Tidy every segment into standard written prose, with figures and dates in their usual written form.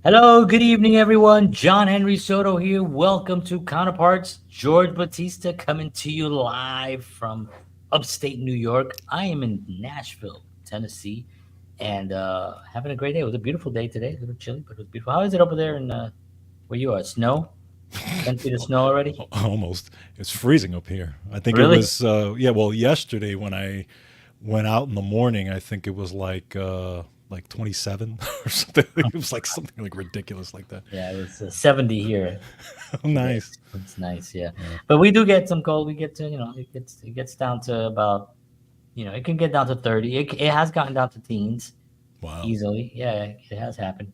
Hello, good evening, everyone. John Henry Soto here. Welcome to Counterparts. George Batista coming to you live from upstate New York. I am in Nashville, Tennessee, and having a great day. It was a beautiful day today. A little chilly, but it was beautiful. How is it over there in where you are? Snow? 10 feet of snow already? Almost. It's freezing up here. I think it Really? was yeah, well, yesterday when I went out in the morning, I think it was like 27 or something. It was like something like ridiculous like that. Yeah, it was 70 here today. Nice. It's nice, yeah. Yeah. But we do get some cold. We get to, it gets down to about, it can get down to 30. It has gotten down to teens Wow. easily. Yeah, it has happened.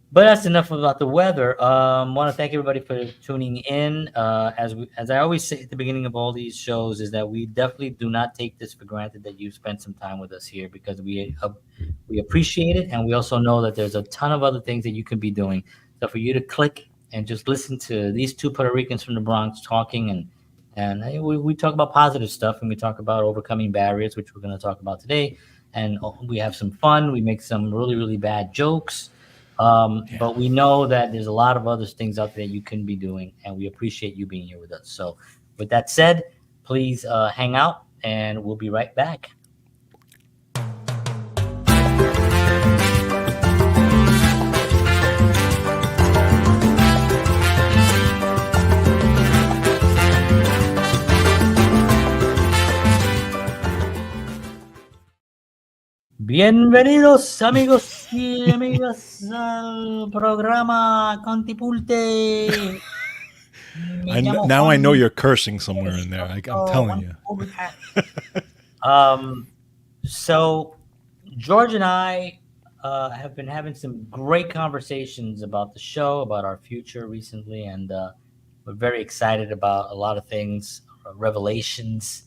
But that's enough about the weather. Want to thank everybody for tuning in. As I always say at the beginning of all these shows, is that we definitely do not take this for granted that you spent some time with us here because we appreciate it, and we also know that there's a ton of other things that you could be doing. So for you to click and just listen to these two Puerto Ricans from the Bronx talking and we talk about positive stuff and we talk about overcoming barriers, which we're going to talk about today, and we have some fun. We make some really really bad jokes, Yeah. but we know that there's a lot of other things out there you can be doing, and we appreciate you being here with us. So, with that said, please hang out, and we'll be right back. Bienvenidos, amigos y amigas, al programa Contipulte. Me llamo Now I know Juan. you're cursing somewhere in there. I'm telling Juan you. Pulga. Um, so George and I have been having some great conversations about the show, about our future recently, and we're very excited about a lot of things, revelations,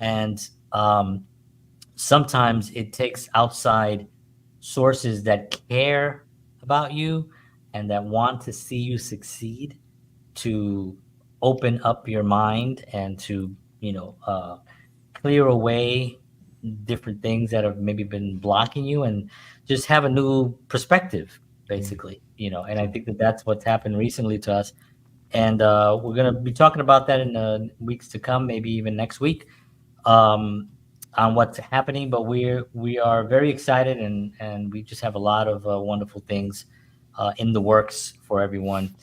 and sometimes it takes outside sources that care about you and that want to see you succeed to open up your mind and to clear away different things that have maybe been blocking you and just have a new perspective, basically. And I think that that's what's happened recently to us, and we're going to be talking about that in weeks to come, maybe even next week, um, on what's happening. But we are very excited, and we just have a lot of wonderful things in the works for everyone,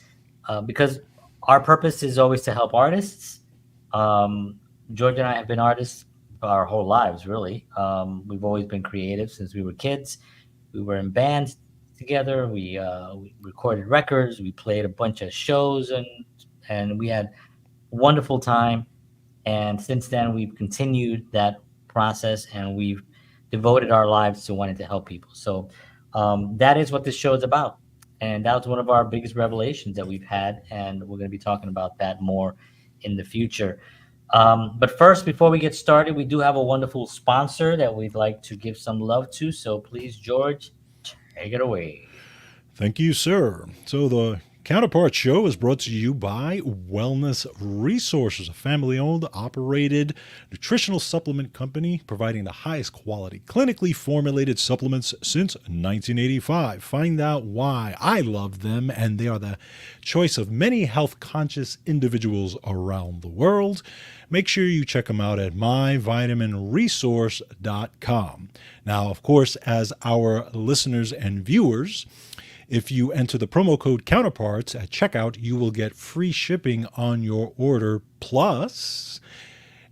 because our purpose is always to help artists. um, George and I have been artists our whole lives, really. We've always been creative since we were kids. We were in bands together. We recorded records. We played a bunch of shows, and we had wonderful time. And since then, we've continued that process, and we've devoted our lives to wanting to help people. So that is what this show is about. And that was one of our biggest revelations that we've had. And we're going to be talking about that more in the future. But first, before we get started, we do have a wonderful sponsor that we'd like to give some love to. So please, George, take it away. Thank you, sir. So the Counterpart Show is brought to you by Wellness Resources, a family-owned, operated nutritional supplement company providing the highest quality, clinically formulated supplements since 1985. Find out why I love them, and they are the choice of many health-conscious individuals around the world. Make sure you check them out at myvitaminresource.com. Now, of course, as our listeners and viewers, if you enter the promo code Counterparts at checkout, you will get free shipping on your order. Plus,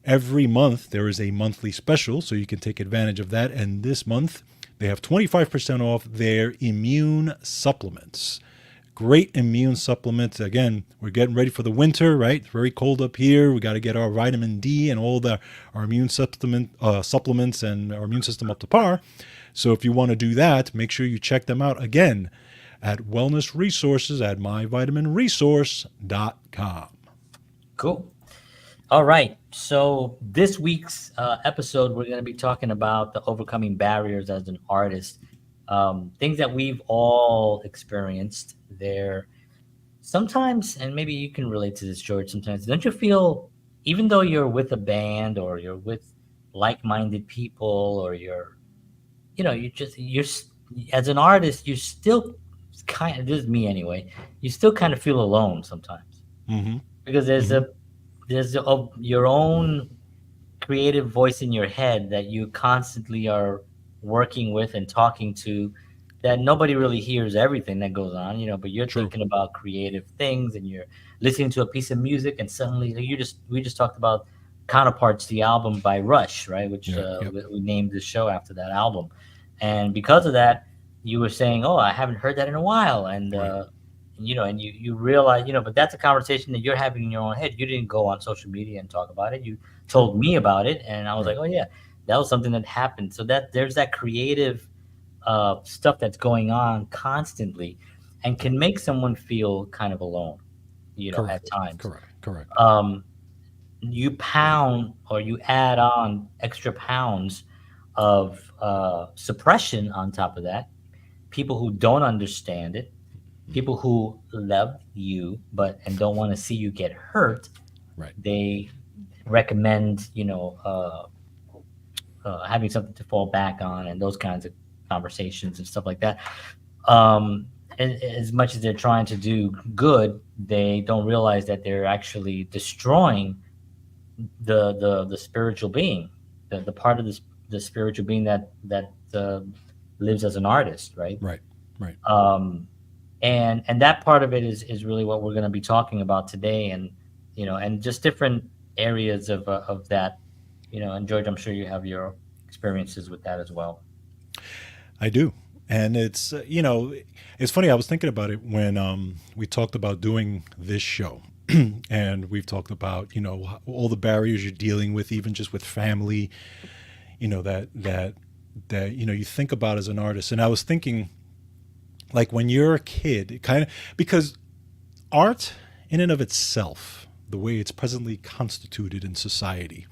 every month there is a monthly special, so you can take advantage of that. And this month, they have 25% off their immune supplements. Great immune supplements. Again, we're getting ready for the winter, right? It's very cold up here. We got to get our vitamin D and all our immune supplements and our immune system up to par. So if you want to do that, make sure you check them out again at Wellness Resources at myvitaminresource.com. Cool. All right. So this week's episode, we're going to be talking about the overcoming barriers as an artist. Things that we've all experienced. There sometimes, and maybe you can relate to this, George. Sometimes, don't you feel, even though you're with a band or you're with like-minded people, or you just you're as an artist, you still kind of, this is me anyway, you still kind of feel alone sometimes Mm-hmm. because Mm-hmm. there's your own creative voice in your head that you constantly are working with and talking to, that nobody really hears everything that goes on, but you're True. thinking about creative things and you're listening to a piece of music and suddenly we just talked about Counterparts, the album by Rush, right? Which Yeah. Yep. we named the show after that album. And because of that, you were saying, "Oh, I haven't heard that in a while." Right. And you realize, but that's a conversation that you're having in your own head. You didn't go on social media and talk about it. You True. told me about it, and I was Right. like, "Oh yeah, that was something that happened." So that there's that creative stuff that's going on constantly, and can make someone feel kind of alone, at Correct. times. Correct. Correct. Um, you pound or you add on extra pounds of suppression on top of that. People who don't understand it, Mm-hmm. people who love you but and don't want to see you get hurt, Right. they recommend having something to fall back on and those kinds of conversations and stuff like that. um as much as they're trying to do good, they don't realize that they're actually destroying the spiritual being, the part of the spiritual being that lives as an artist, right? Right. Right. um and that part of it is really what we're going to be talking about today, and just different areas of that, and George, I'm sure you have your experiences with that as well. I do. And it's funny. I was thinking about it when we talked about doing this show, and we've talked about all the barriers you're dealing with, even just with family. That you think about as an artist. And I was thinking, like when you're a kid, it kind of because art, in and of itself, the way it's presently constituted in society,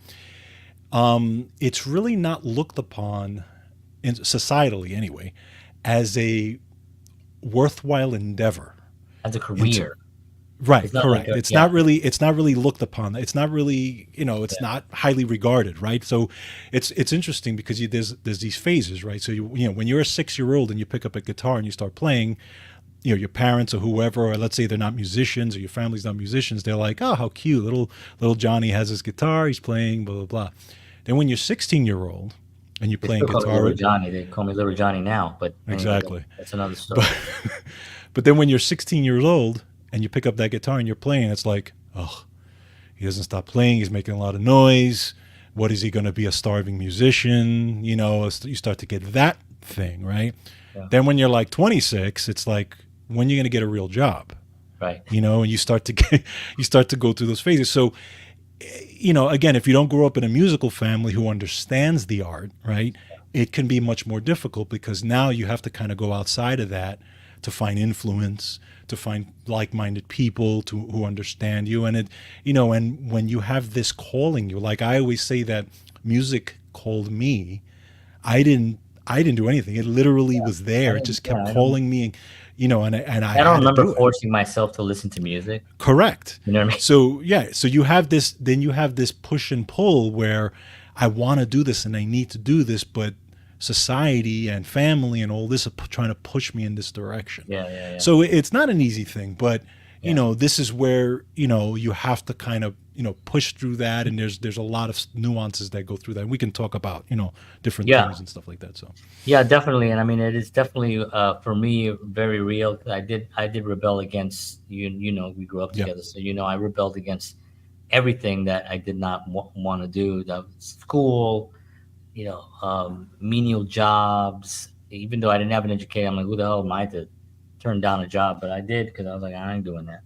it's really not looked upon, in societally anyway, as a worthwhile endeavor. As a Into career, right, it's not like correct. a, It's yeah, not really looked upon. It's not really it's yeah, not highly regarded, right? So it's interesting because there's these phases, right? So when you're a 6 year old and you pick up a guitar and you start playing, your parents or whoever, or let's say they're not musicians or your family's not musicians, they're like, oh, how cute, little Johnny has his guitar, he's playing, blah blah blah. Then when you're 16-year-old and you're they playing still call me Little guitar, Johnny. They call me Little Johnny now, but anyway, exactly. that's another story. But but then when you're 16 years old and you pick up that guitar and you're playing, it's like, oh, he doesn't stop playing. He's making a lot of noise. What is he going to be, a starving musician? You start to get that thing, right? Yeah, Then when you're like 26, it's like, when you're going to get a real job, right. and you start to you start to go through those phases. So, again, if you don't grow up in a musical family who understands the art, right, it can be much more difficult because now you have to kind of go outside of that to find influence, to find like-minded people who understand you. And and when you have this calling you, like I always say that music called me. I didn't do anything. It literally was I there. It don't, just yeah, kept calling me, and I I don't had to remember do it. forcing myself to listen to music. Correct. You know what I mean? So yeah, so you have this push and pull where I want to do this and I need to do this, but society and family and all this are trying to push me in this direction. Yeah, yeah, yeah, So it's not an easy thing, but yeah. this is where you have to kind of push through that, and there's a lot of nuances that go through that. And we can talk about different Yeah, things and stuff like that. So yeah, definitely. And I mean, it is definitely for me very real. I did rebel against you. We grew up yeah, together, so I rebelled against everything that I did not want to do. The school, menial jobs. Even though I didn't have an education, I'm like, who the hell am I to turn down a job? But I did because I was like, I ain't doing that.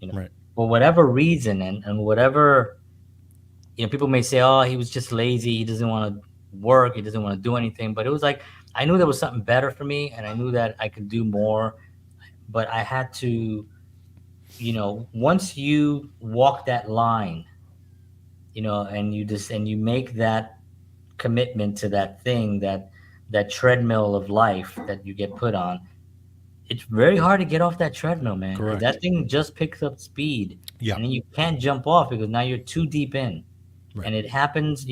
You know, right, for whatever reason, and whatever, people may say, oh, he was just lazy. He doesn't want to work. He doesn't want to do anything. But it was like I knew there was something better for me, and I knew that I could do more. But I had to, once you walk that line, and you make that commitment to that thing, that treadmill of life that you get put on, it's very hard to get off that treadmill, man, because correct, that thing just picks up speed, yeah, and then you can't jump off because now you're too deep in. right, And it happens,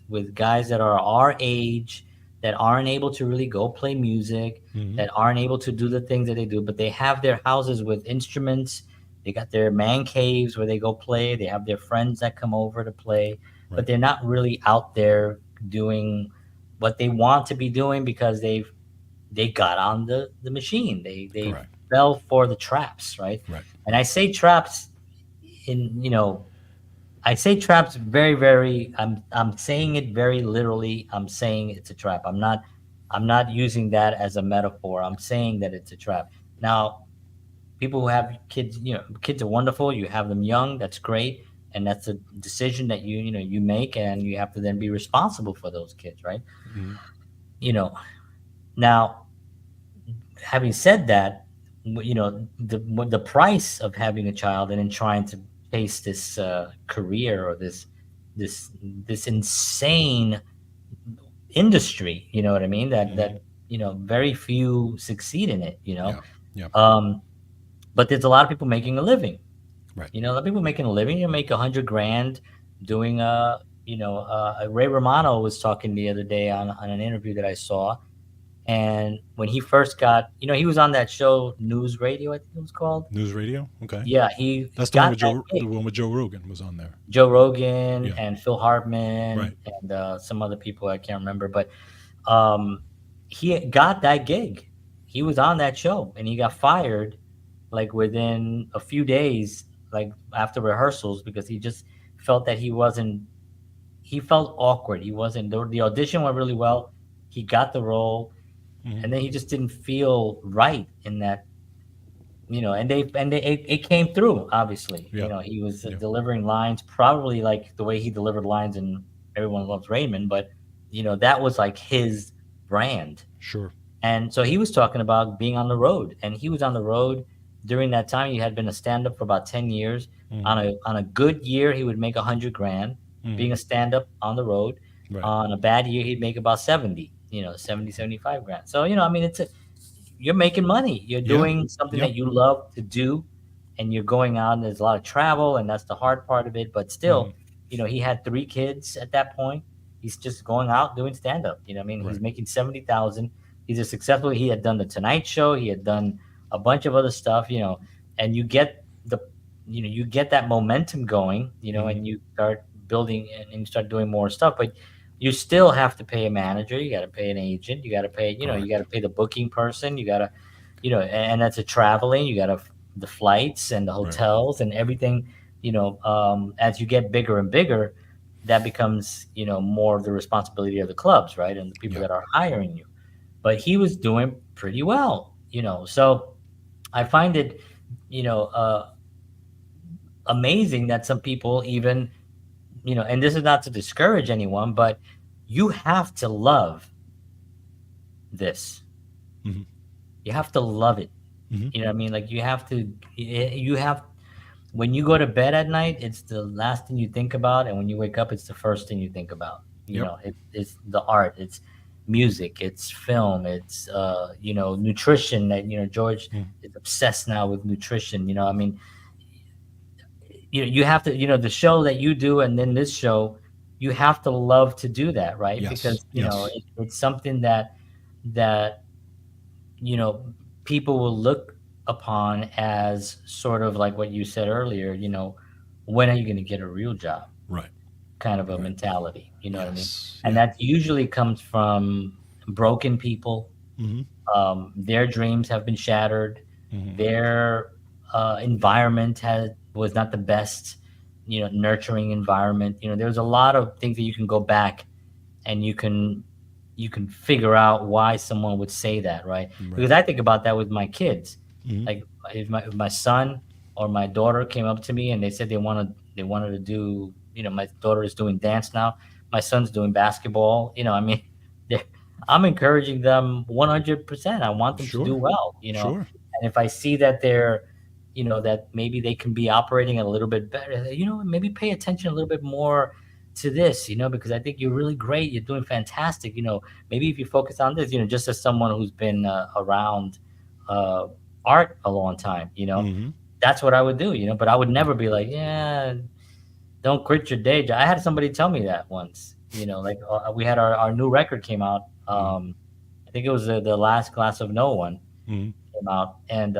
with guys that are our age, that aren't able to really go play music, Hmm. that aren't able to do the things that they do, but they have their houses with instruments. They got their man caves where they go play. They have their friends that come over to play, but Right. they're not really out there doing what they want to be doing because they got on the machine. They Correct. fell for the traps, right? Right. And I say traps in I say traps very. I'm saying it very literally. I'm saying it's a trap. I'm not using that as a metaphor. I'm saying that it's a trap. Now, people who have kids, kids are wonderful. You have them young. That's great, and that's a decision that you make, and you have to then be responsible for those kids, right? Hmm. You know. Now, having said that, the price of having a child and then trying to chase this career or this this insane industry, you know what I mean? That Hmm. very few succeed in it, Yeah. Yeah. Um, but there's a lot of people making a living. Right. A lot of people making a living. You make 100 grand doing Ray Romano was talking the other day on an interview that I saw. And when he first got, he was on that show, News Radio, I think it was called. News radio. Okay. Yeah, he That's the one got with that Joe. gig. The one with Joe Rogan was on there. Joe Rogan Yeah. and Phil Hartman Right. and some other people I can't remember, but um, he got that gig. He was on that show and he got fired like within a few days, like after rehearsals, because he just felt that he wasn't. He felt awkward. He wasn't. The audition went really well. He got the role, Hmm. and then he just didn't feel right in that, and it came through. Obviously, Yeah. he was Yeah. delivering lines probably like the way he delivered lines in Everyone Loves Raymond, but that was like his brand. Sure. And so he was talking about being on the road, and he was on the road during that time. He had been a stand-up for about 10 years. Hmm. On a good year, he would make 100 grand Hmm. being a stand-up on the road. Right. On a bad year, he'd make about 70, 75 grand. So I mean, you're making money. You're Yeah. doing something Yeah. that you love to do, and you're going out. And there's a lot of travel, and that's the hard part of it. But Hmm. still, he had 3 kids at that point. He's just going out doing stand up. I mean, he's Right. making 70,000. He's a successful. He had done the Tonight Show. He had done a bunch of other stuff. And you get that momentum going. Hmm. And you start building and you start doing more stuff. But you still have to pay a manager. You got to pay an agent. You got to pay. You got Correct. to pay the booking person. You got to, and that's a traveling. You got to the flights and the Right. hotels and everything. As you get bigger and bigger, that becomes more of the responsibility of the clubs, right, and the people Yeah. that are hiring you. But he was doing pretty well. So I find it you know uh, amazing that some people even and this is not to discourage anyone, but you have to love this. Hmm. You have to love it. Hmm. You know what I mean? Like you have when you go to bed at night, it's the last thing you think about, and when you wake up, it's the first thing you think about. Yep. It's the art, it's music, it's film, it's nutrition. That George Mm. is obsessed now with nutrition. I mean, you have to the show that you do, and then this show, you have to love to do that, right? Yes. Because Yes. it's something that you know, people will look upon as sort of like what you said earlier, when are you going to get a real job Right. kind of a Right. mentality, you know what I mean? Yes. And Yeah. that usually comes from broken people. Hmm. Their dreams have been shattered. Hmm. Their environment was not the best, nurturing environment. There's a lot of things that you can go back and you can figure out why someone would say that, right? Right. Because I think about that with my kids. Hmm. Like if my son or my daughter came up to me and they said they wanted to do, my daughter is doing dance now, my son's doing basketball. I mean, they're- I'm encouraging them 100%. I want them to do Sure. well, Sure. and if I see that that maybe they can be operating a little bit better, maybe pay attention a little bit more to this, because I think you're really great. You're doing fantastic. Maybe if you focus on this, just as someone who's been around uh, art a long time, Hmm. that's what I would do, but I would Yeah. never be like, yeah, don't quit your day job. I had somebody tell me that once, like we had our new record came out Mm, I think it was the last glass of no one mm, came out, and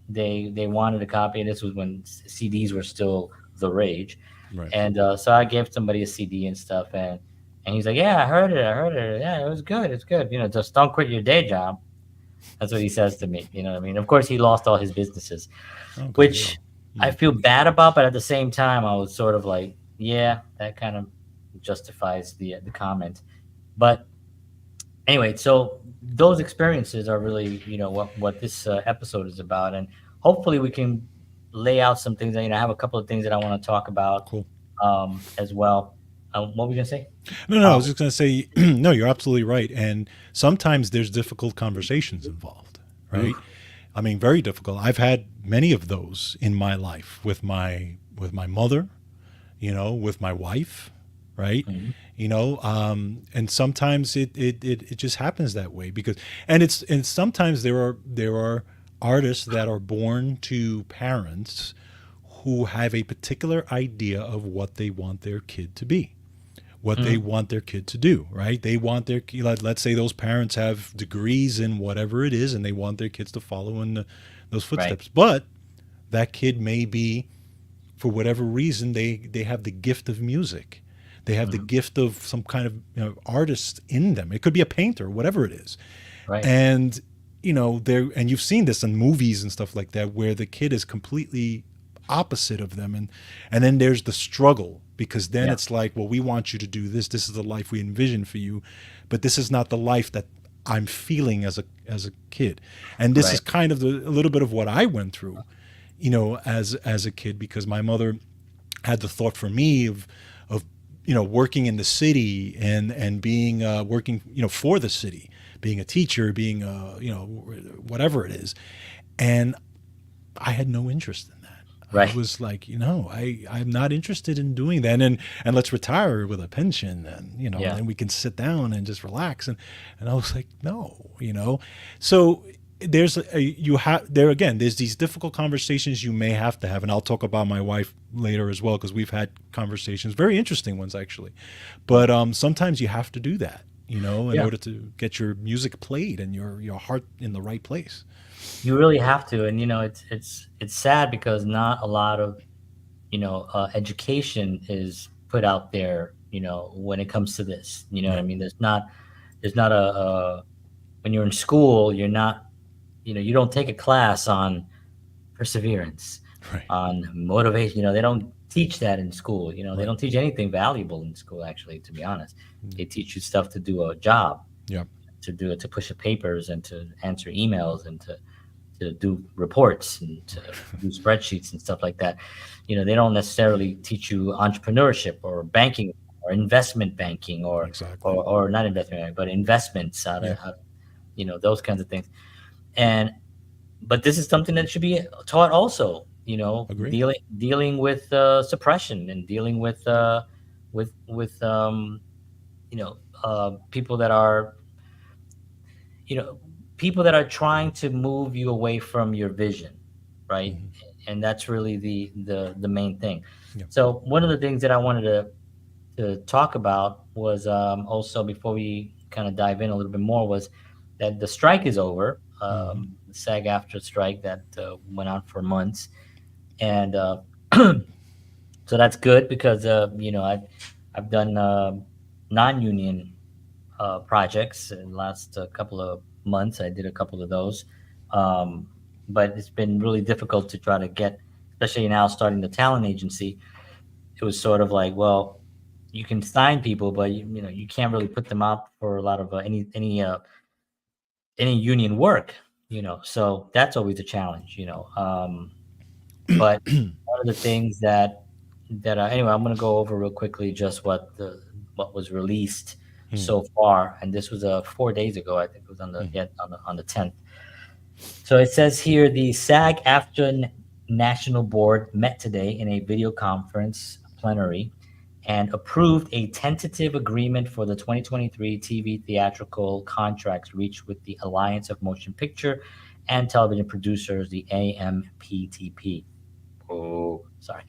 they wanted a copy. And this was when CDs were still the rage, right. and so I gave somebody a CD and stuff, and he's like, "Yeah, I heard it. Yeah, it was good. It's good. You know, just don't quit your day job." That's what he says to me. You know what I mean? Of course, he lost all his businesses, Okay. which Well. I Mm, feel bad about, but at the same time, I was sort of like, yeah, that kind of justifies the comment. But anyway, so those experiences are really, what this episode is about, and hopefully we can lay out some things. I have a couple of things that I want to talk about cool. as well. What were we gonna say? No, no, I Uh, was just going to say, no, you're absolutely right. And sometimes there's difficult conversations involved, right? oof, I mean, very difficult. I've had many of those in my life with my mother, with my wife, right? mhm, And sometimes it just happens that way because and sometimes there are artists that are born to parents who have a particular idea of what they want their kid to be, what they mhm, want their kid to do, right? They want let's say those parents have degrees in whatever it is and they want their kids to follow in those right. footsteps. But that kid may be, for whatever reason, they have the gift of music. They have the Mhm, gift of some kind of artist in them. It could be a painter, whatever it is. right. And there, and you've seen this in movies and stuff like that, where the kid is completely opposite of them, and then there's the struggle because then Yeah. it's like, well, we want you to do this. This is the life we envision for you, but this is not the life that I'm feeling as a kid. And this is Right. kind of a little bit of what I went through, as a kid, because my mother had the thought for me of working in the city and being working for the city, being a teacher, being whatever it is, and I had no interest in that. I Right. was like, I'm not interested in doing that, and let's retire with a pension, and Yeah. then we can sit down and just relax, and I was like, no, so there's you have there again, there's these difficult conversations you may have to have, and I'll talk about my wife later as well because we've had conversations, very interesting ones actually, but sometimes you have to do that, in Yeah. order to get your music played and your heart in the right place. You really have to, and it's sad because not a lot of education is put out there. When it comes to this, you know what I Right. mean. There's not a when you're in school, you're not, you don't take a class on perseverance, Right. on motivation. They don't teach that in school. They Right. don't teach anything valuable in school. Actually, to be honest, they teach you stuff to do a job, Yeah. to push papers and to answer emails and to do reports and to do spreadsheets and stuff like that. They don't necessarily teach you entrepreneurship or banking or investment banking Exactly. or not investment banking, but investments, Yeah. those kinds of things. And but this is something that should be taught also. Agree. Dealing with suppression and dealing with people that are you know people that are trying to move you away from your vision, right? Hmm. And that's really the main thing. Yeah. So one of the things that I wanted to talk about was, also before we kind of dive in a little bit more, was that the strike is over. Hmm. The SAG after strike that went on for months, and so that's good because I've done non-union projects in the last couple of months. I did a couple of those, um, but it's been really difficult to try to get, especially now starting the talent agency. It was sort of like, well, you can sign people, but you can't really put them out for a lot of any union work. So that's always a challenge. But one of the things anyway, I'm going to go over real quickly just what was released Hmm. so far, and this was 4 days ago. I think it was on the Hmm. yeah on the 10th. So it says here the SAG-AFTRA National Board met today in a video conference plenary and approved a tentative agreement for the 2023 TV theatrical contracts reached with the Alliance of Motion Picture and Television Producers, the AMPTP. Oh, sorry.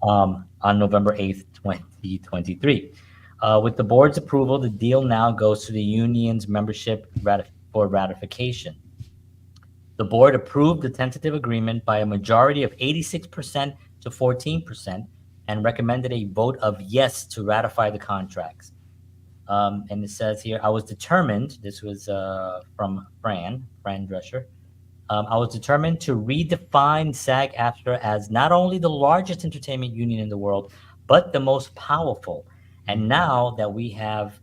On November 8th, 2023. With the board's approval, the deal now goes to the union's membership for ratification. The board approved the tentative agreement by a majority of 86% to 14% and recommended a vote of yes to ratify the contracts. And it says here, I was determined, this was from Fran Drescher. I was determined to redefine SAG-AFTRA as not only the largest entertainment union in the world, but the most powerful. And now that we have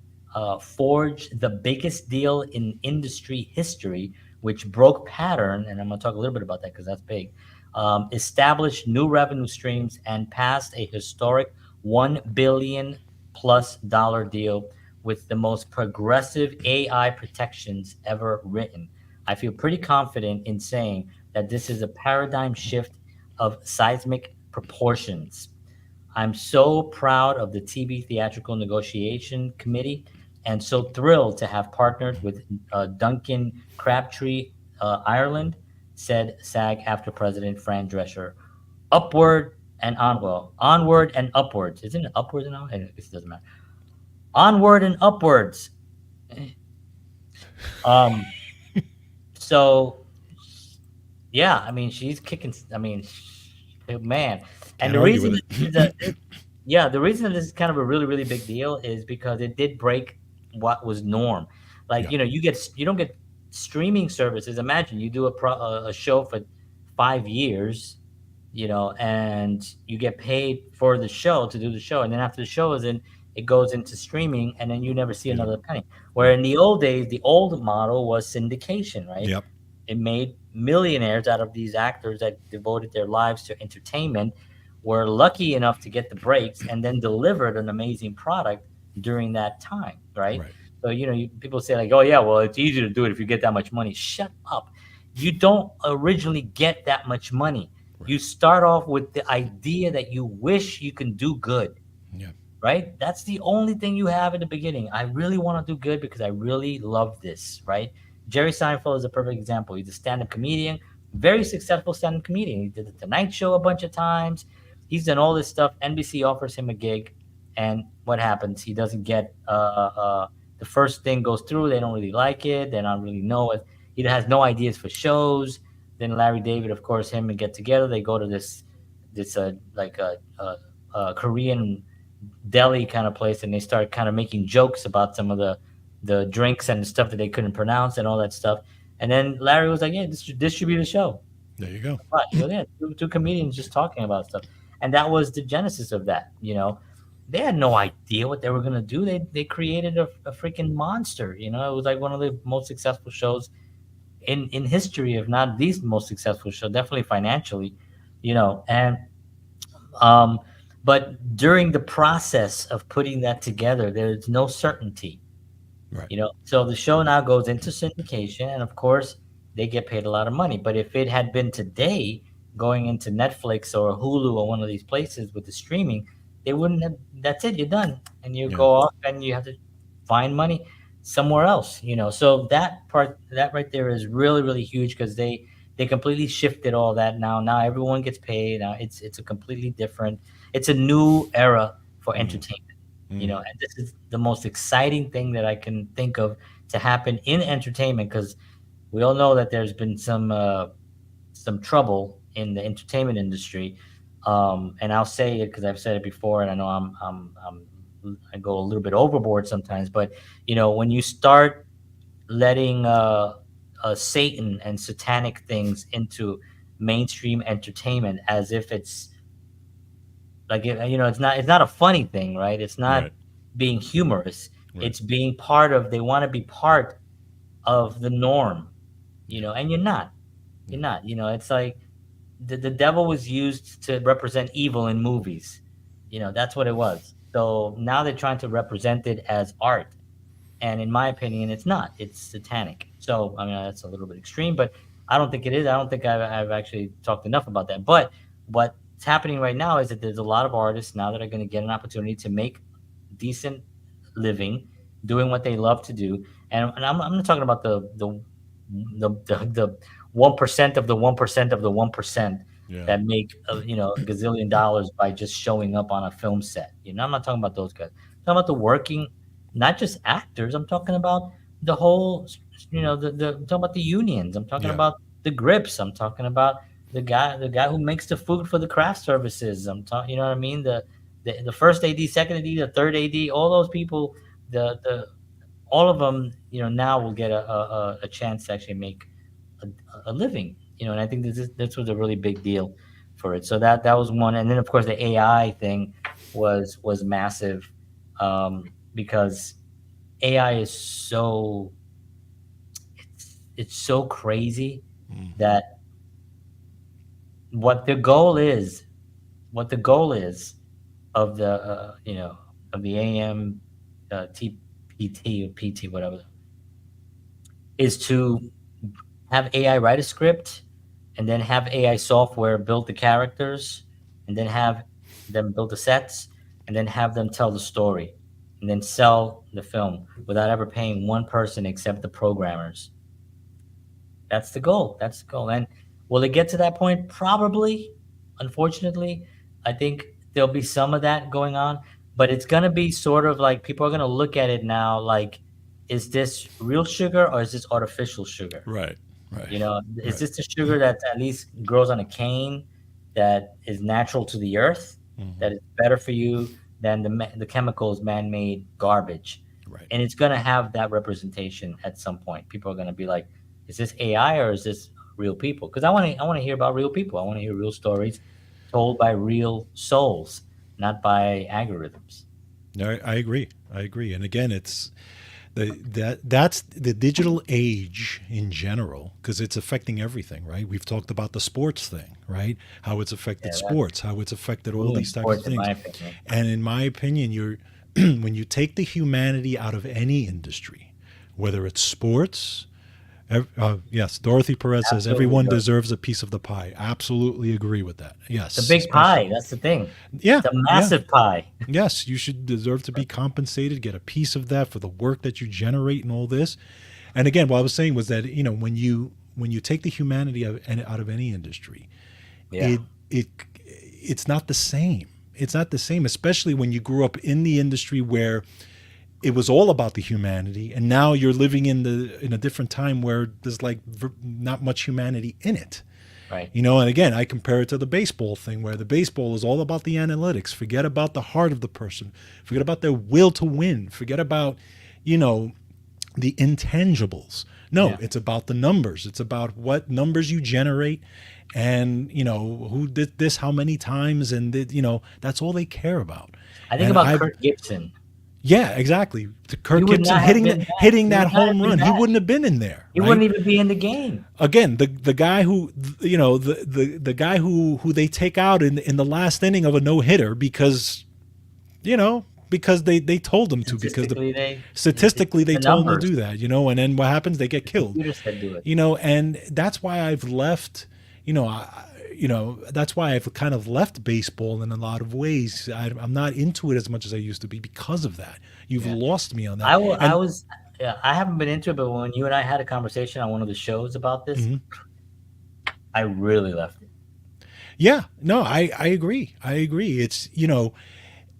forged the biggest deal in industry history, which broke pattern, and I'm going to talk a little bit about that because that's big, established new revenue streams and passed a historic $1 billion plus deal with the most progressive AI protections ever written. I feel pretty confident in saying that this is a paradigm shift of seismic proportions. I'm so proud of the TV Theatrical Negotiation Committee and so thrilled to have partnered with Duncan Crabtree, Ireland, said SAG after President Fran Drescher. Onward and upwards. Isn't it upwards and onward? It doesn't matter. Onward and upwards. Um, so yeah, I mean, she's kicking. I mean, man, and Can't the argue reason with that this it. is yeah, the reason that this is kind of a really, really big deal is because it did break what was norm. Like, Yeah. you don't get streaming services. Imagine you do a show for 5 years, and you get paid for the show to do the show, and then after the show is in, it goes into streaming, and then you never see You know, another penny. Where right. in the old days, the old model was syndication, right? Yep. It made millionaires out of these actors that devoted their lives to entertainment, were lucky enough to get the breaks, and then delivered an amazing product during that time, right? Right. So, people say like, oh yeah, well, it's easy to do it if you get that much money. Shut up. You don't originally get that much money. Right. You start off with the idea that you wish you can do good, Yeah. right? That's the only thing you have in the beginning. I really want to do good because I really love this, right? Jerry Seinfeld is a perfect example. He's a stand-up comedian, very successful stand-up comedian. He did the Tonight Show a bunch of times. He's done all this stuff. NBC offers him a gig, and what happens? He doesn't get the first thing goes through. They don't really like it. They don't really know it. He has no ideas for shows. Then Larry David, of course, him and get together. They go to this like a Korean deli kind of place, and they start kind of making jokes about some of the drinks and stuff that they couldn't pronounce and all that stuff. And then Larry was like, "Yeah, distribute a show." There you go. Right. He goes, "Yeah, two comedians just talking about stuff," and that was the genesis of that. They had no idea what they were gonna do. They created a freaking monster. It was like one of the most successful shows in history, if not the most successful show, definitely financially. And um, but during the process of putting that together, there's no certainty. Right. So the show now goes into syndication, and of course they get paid a lot of money. But if it had been today going into Netflix or Hulu or one of these places with the streaming, they wouldn't have. That's it. You're done, and you Yeah. go off and you have to find money somewhere else. So that right there is really, really huge because they completely shifted all that now. Now everyone gets paid. Now it's a completely different. It's a new era for entertainment. And this is the most exciting thing that I can think of to happen in entertainment, because we all know that there's been some trouble in the entertainment industry. And I'll say it because I've said it before, and I know I go a little bit overboard sometimes. But when you start letting Satan and satanic things into mainstream entertainment, as if it's like, it's not a funny thing, right? It's not Right. being humorous. Right. It's being part of. They want to be part of the norm, Yeah. and you're not. You're not. It's like the devil was used to represent evil in movies. That's what it was. So now they're trying to represent it as art, and in my opinion, it's not. It's satanic. So I mean, that's a little bit extreme, but I don't think it is. I don't think I've actually talked enough about that. But what's happening right now is that there's a lot of artists now that are going to get an opportunity to make decent living doing what they love to do. And I'm not talking about the 1% of the 1% of the 1% Yeah. that make a gazillion dollars by just showing up on a film set. I'm not talking about those guys. I'm talking about the working, not just actors. I'm talking about the whole, I'm talking about the unions. I'm talking Yeah. about the grips. I'm talking about the guy who makes the food for the craft services. I'm talking, you know what I mean? The first AD, second AD, the third AD, all those people, the all of them, now will get a chance to actually make a, a living, and I think this was a really big deal for it. So that was one, and then of course the AI thing was massive, because AI is it's so crazy that what the goal is, what the goal is of the of the AM TPT or PT whatever is to have AI write a script, and then have AI software build the characters, and then have them build the sets, and then have them tell the story, and then sell the film without ever paying one person except the programmers. That's the goal. That's the goal. And will it get to that point? Probably. Unfortunately, I think there'll be some of that going on, but it's going to be sort of like people are going to look at it now like, is this real sugar or is this artificial sugar? Right. Right. Is Right. this the sugar that at least grows on a cane, that is natural to the earth, that is better for you than the chemicals man-made garbage? Right. And it's going to have that representation at some point. People are going to be like, is this AI or is this real people? Because I want to hear about real people. I want to hear real stories told by real souls, not by algorithms. No, I agree. I agree. And again, it's that's the digital age in general because it's affecting everything, right? We've talked about the sports thing, right? How it's affected Yeah, that's sports, how it's affected all ruined these types of sports, in things. my opinion. And in my opinion, you're when you take the humanity out of any industry, whether it's sports, yes, Dorothy Perez says Absolutely, everyone Joe. deserves a piece of the pie. Absolutely agree with that. The Yes, big especially. pie. That's the thing. Yeah, It's a yeah. massive pie. Yes, you should deserve to be compensated, get a piece of that for the work that you generate and all this. And again, what I was saying was that when you take the humanity out of any industry, Yeah. it it it's not the same. It's not the same, especially when you grew up in the industry where it was all about the humanity, and now you're living in a different time where there's like not much humanity in it. Right. And again, I compare it to the baseball thing where the baseball is all about the analytics. Forget about the heart of the person. Forget about their will to win. Forget about, you know, the intangibles. No, Yeah. it's about the numbers. It's about what numbers you generate and, who did this how many times that's all they care about. I think And about I Kirk Gibson. yeah, exactly. To He Kirk would Gibson not have hitting been that. hitting He that would not have home been run, he that. wouldn't have been in there, He right? wouldn't even be in the game. Again, the guy who the guy who they take out in the last inning of a no hitter because they told him to because Statistically, it's statistically they the told him to numbers. do that, and then what happens? They get The killed, computer said do it. and that's why I've left. That's why I've kind of left baseball in a lot of ways. I'm not into it as much as I used to be because of that. You've Yeah. lost me on that, I will. I and was. Yeah, I haven't been into it, but when you and I had a conversation on one of the shows about this, mhm. I really left it. Yeah, no, I agree. I agree. It's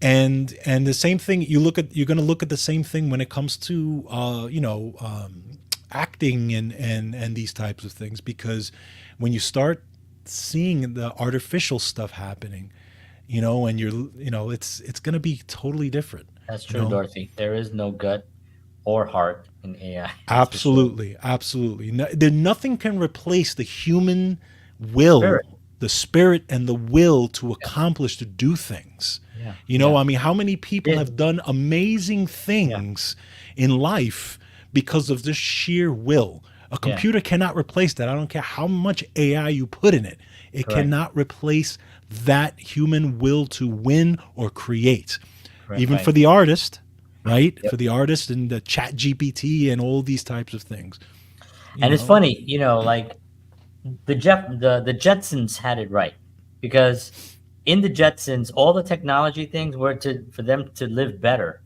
and the same thing you're going to look at the same thing when it comes to acting and these types of things because when you start seeing the artificial stuff happening, and it's going to be totally different, That's you true, know. Dorothy. There is no gut or heart in AI. That's for sure. Absolutely, absolutely. Nothing can replace the human will, Spirit. the spirit, and the will to accomplish to do things. Yeah. Yeah. I mean, how many people Yeah. have done amazing Yeah. things in life because of this sheer will? A Yeah. computer cannot replace that. I don't care how much AI you put in it. It Correct. cannot replace that human will to win or create. Correct. Even Right. for the artist, right? Yep. For the artist and the chat GPT and all these types of things. You And it's know? funny, like the Jetsons had it right, because in the Jetsons, all the technology things were to for them to live better,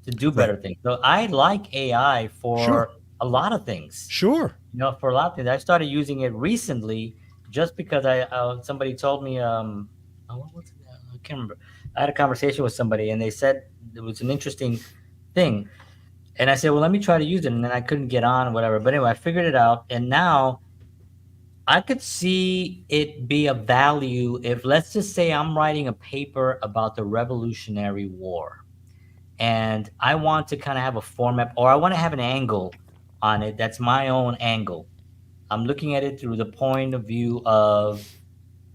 to do Right. better things. So I like AI Sure. for a lot of things. Sure. For a lot of things. I started using it recently just because somebody told me, what was it? I can't remember. I had a conversation with somebody and they said it was an interesting thing. And I said, well, let me try to use it. And then I couldn't get on, whatever. But anyway, I figured it out. And now I could see it be of value if, let's just say, I'm writing a paper about the Revolutionary War. And I want to kind of have a format, or I want to have an angle on it that's my own angle. I'm looking at it through the point of view of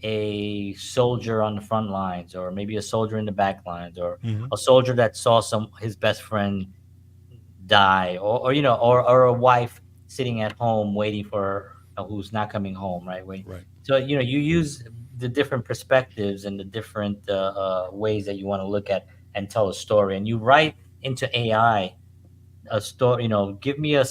a soldier on the front lines, or maybe a soldier in the back lines, or Hmm. a soldier that saw his best friend die, or or a wife sitting at home waiting for who's not coming home, right? Wait. Right. So you use the different perspectives and the different ways that you want to look at and tell a story, and you write into AI a story. Give me a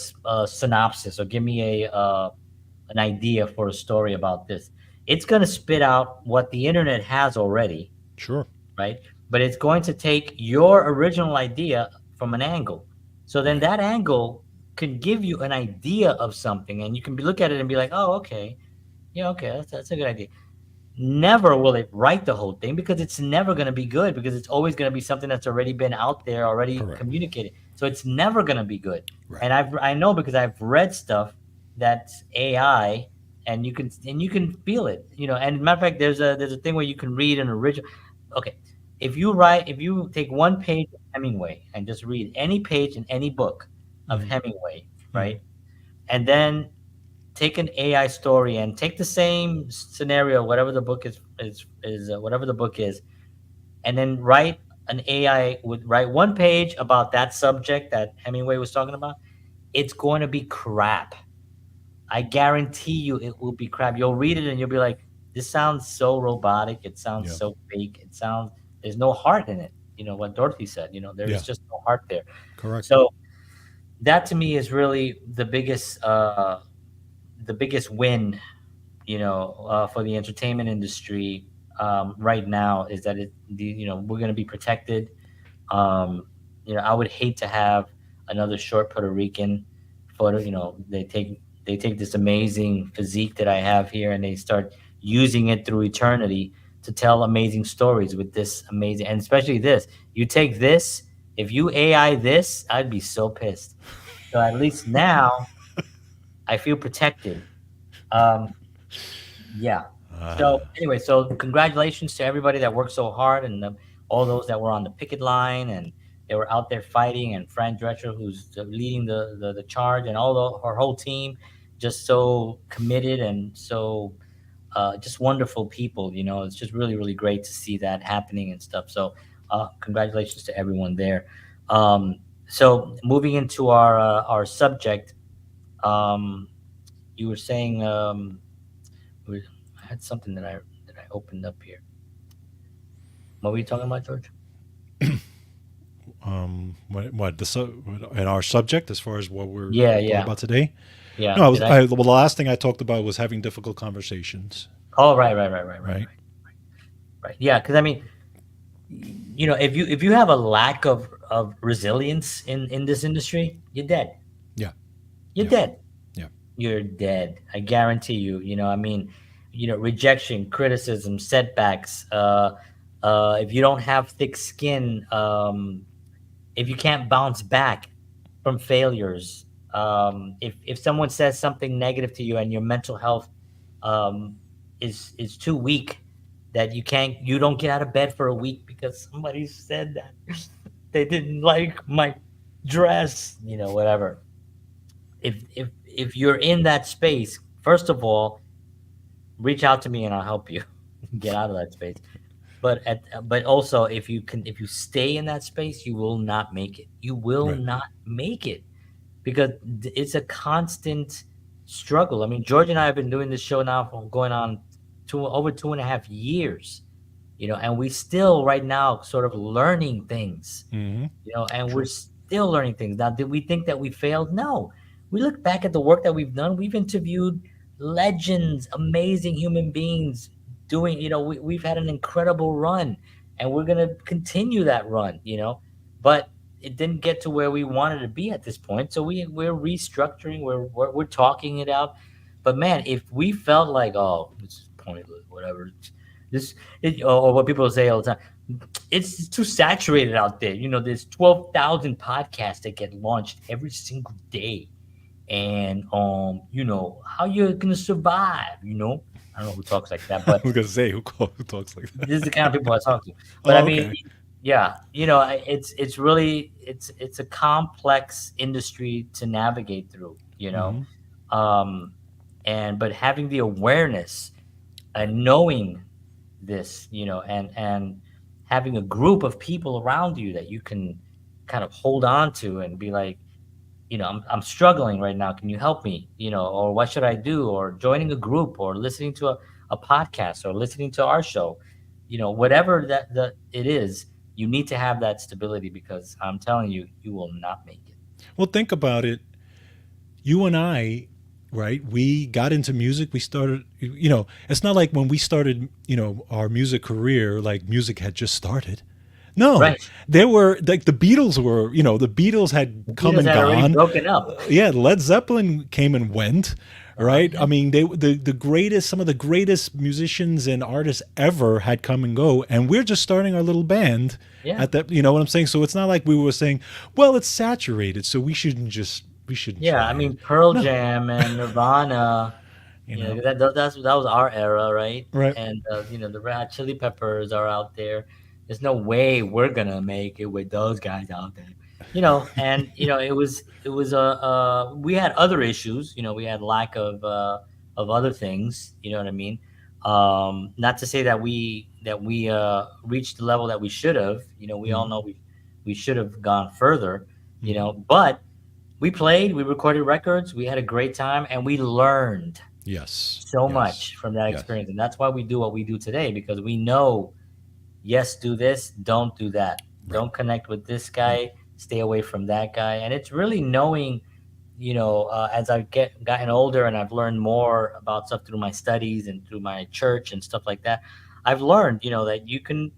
synopsis, or give me an idea for a story about this. It's going to spit out what the internet has already, Sure. right? But it's going to take your original idea from an angle. So then Right. that angle can give you an idea of something, and you can look at it and be like, oh, okay, yeah, okay, that's a good idea. Never will it write the whole thing, because it's never going to be good, because it's always going to be something that's already been out there, already Correct. communicated. So it's never going to be good. Right. And I know, because I've read stuff that's AI, and you can feel it. And matter of fact, there's a thing where you can read an original. Okay, if you take one page of Hemingway and just read any page in any book of Hmm. Hemingway, Hmm. right, and then take an AI story and take the same scenario, whatever the book is whatever the book is, and then write an AI would write one page about that subject that Hemingway was talking about. It's going to be crap. I guarantee you, it will be crap. You'll read it and you'll be like, "This sounds so robotic. It sounds Yeah. so fake. It sounds there's no heart in it." What Dorothy said. There is Yeah. just no heart there. Correct. So that to me is really the biggest win, for the entertainment industry right now, is that we're going to be protected. Um, I would hate to have another short Puerto Rican photo. They take this amazing physique that I have here, and they start using it through eternity to tell amazing stories with this amazing, and especially this. You take this, if you AI this, I'd be so pissed. So at least now I feel protected. Um, Yeah. So Ah. anyway, so congratulations to everybody that worked so hard, and all those that were on the picket line, and they were out there fighting, and Fran Drescher, who's leading the charge, and her whole team, just so committed and so just wonderful people. It's just really, really great to see that happening and stuff. So congratulations to everyone there. Um, so moving into our subject, um, you were saying. I had something that I opened up here. What were you talking about, George? What and our subject as far as what we're Yeah, talking yeah, about today? yeah. No, I was. Did I? Well, the last thing I talked about was having difficult conversations. Oh, right, right, right, right, right, Right. right. Yeah, because I mean, if you have a lack of resilience in this industry, you're dead. Yeah. You're Yeah. dead. Yeah. You're dead. I guarantee you. I mean, rejection, criticism, setbacks. If you don't have thick skin, if you can't bounce back from failures, if someone says something negative to you and your mental health um, is too weak, that you don't get out of bed for a week because somebody said that they didn't like my dress, whatever. If you're in that space, first of all, reach out to me and I'll help you get out of that space. But also, if you stay in that space, you will not make it. You will Right. not make it, because it's a constant struggle. I mean, George and I have been doing this show now for going on over 2.5 years, and we still right now sort of learning things, Hmm. and we're True. still learning things. Now, did we think that we failed? No. We look back at the work that we've done. We've interviewed legends, amazing human beings doing, we've had an incredible run, and we're going to continue that run, but it didn't get to where we wanted to be at this point. So we're restructuring, we're talking it out. But man, if we felt like, oh, this is pointless, whatever, this, or what people say all the time, it's too saturated out there. There's 12,000 podcasts that get launched every single day. And how you're gonna survive, I don't know who talks like that, I but was gonna say who talks like that. this is the kind of people I talk to. But I Oh, mean, okay. yeah, it's really it's a complex industry to navigate through, Hmm. um, and but having the awareness and knowing this, and having a group of people around you that you can kind of hold on to and be like, I'm struggling right now. Can you help me? Or what should I do? Or joining a group or listening to a podcast or listening to our show, whatever that it is, you need to have that stability because I'm telling you, you will not make it. Well, think about it. You and I, right? We got into music. We started, it's not like when we started, our music career, like music had just started. No, Right. there were like the Beatles were, the Beatles had The come Beatles and had already gone. broken up. Yeah, Led Zeppelin came and went, right? Yeah. I mean, the greatest, some of the greatest musicians and artists ever had come and go, and we're just starting our little band Yeah. at that. You know what I'm saying? So it's not like we were saying, well, it's saturated, so we shouldn't Yeah. try I it. mean, Pearl No, Jam and Nirvana. you know, That was our era, right? right? And the Red Hot Chili Peppers are out there. There's no way we're gonna make it with those guys out there. And it was we had other issues. We had lack of other things. You know what I mean? Not to say that we reached the level that we should have. We all Mhm. know we should have gone further. Mhm. But we played, we recorded records, we had a great time, and we learned Yes, so yes, much from that yes, experience. And that's why we do what we do today, because we know, yes, do this, don't do that. right. Don't connect with this Right. guy, stay away from that guy. And it's really knowing, as I've gotten older and I've learned more about stuff through my studies and through my church and stuff like that, I've learned, that you can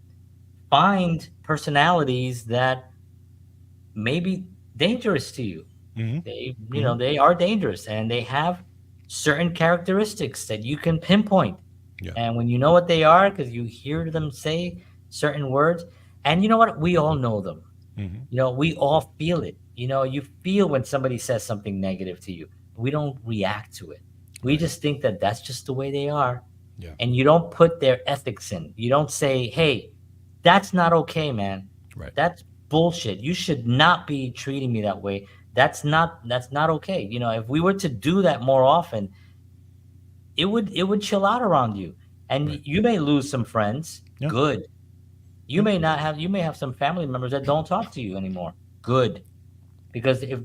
find personalities that may be dangerous to you. Hmm. They Hmm. they are dangerous and they have certain characteristics that you can pinpoint. Yeah. And when you know what they are, because you hear them say certain words, and you know what, we all know them. Hmm. We all feel it. You feel when somebody says something negative to you. We don't react to it. We Right. just think that that's just the way they are, Yeah. and you don't put their ethics in. You don't say, hey, that's not okay, man. Right. That's bullshit. You should not be treating me that way. That's not okay. If we were to do that more often, it would chill out around you. And Right. you may lose some friends. Yeah. Good. You Yeah. may not have you may have some family members that don't talk to you anymore. Good. Because if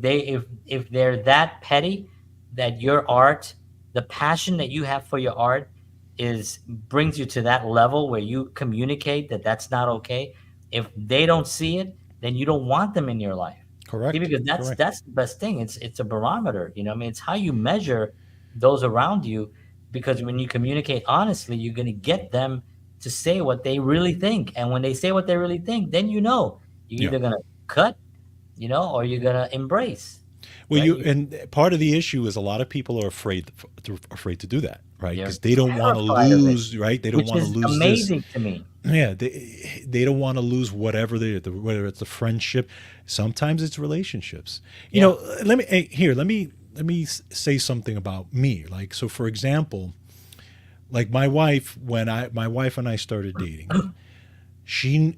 they're that petty, that your art, the passion that you have for your art is brings you to that level where you communicate that that's not okay. If they don't see it, then you don't want them in your life. See, Correct. because that's Correct. that's the best thing. It's a barometer. I mean, it's how you measure those around you. Because when you communicate honestly, you're gonna get them to say what they really think. And when they say what they really think, then you're Yeah. either gonna cut, or you're gonna embrace, Well, right? you and part of the issue is a lot of people are afraid to do that, right? They're Because they don't want to terrified of it, lose, right? They don't which want to is lose this. amazing to me. Yeah, they don't want to lose whatever whether it's a friendship. Sometimes it's relationships. Yeah. Let me say something about me. Like, so for example, like my wife and I started dating, she,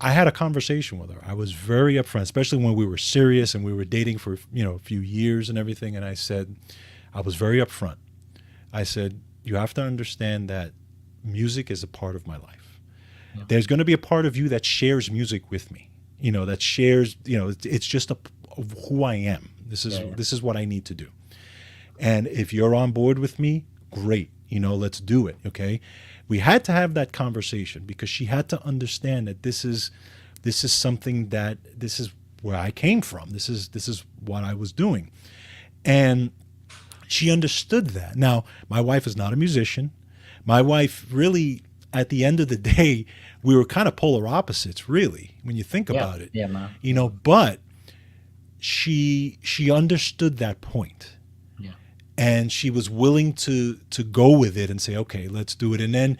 I had a conversation with her. I was very upfront, especially when we were serious and we were dating for, a few years and everything. And I said, I was very upfront. I said, you have to understand that music is a part of my life. Yeah. There's going to be a part of you that shares music with me, that shares, it's just of who I am. Yeah, yeah. This is what I need to do. And if you're on board with me, great. Let's do it. Okay. We had to have that conversation because she had to understand that this is something that this is where I came from. This is what I was doing. And she understood that. Now, my wife is not a musician. My wife really, at the end of the day, we were kind of polar opposites, really, when you think Yeah. about it. Yeah, man. But she understood that point, Yeah. and she was willing to go with it and say, okay, let's do it. And then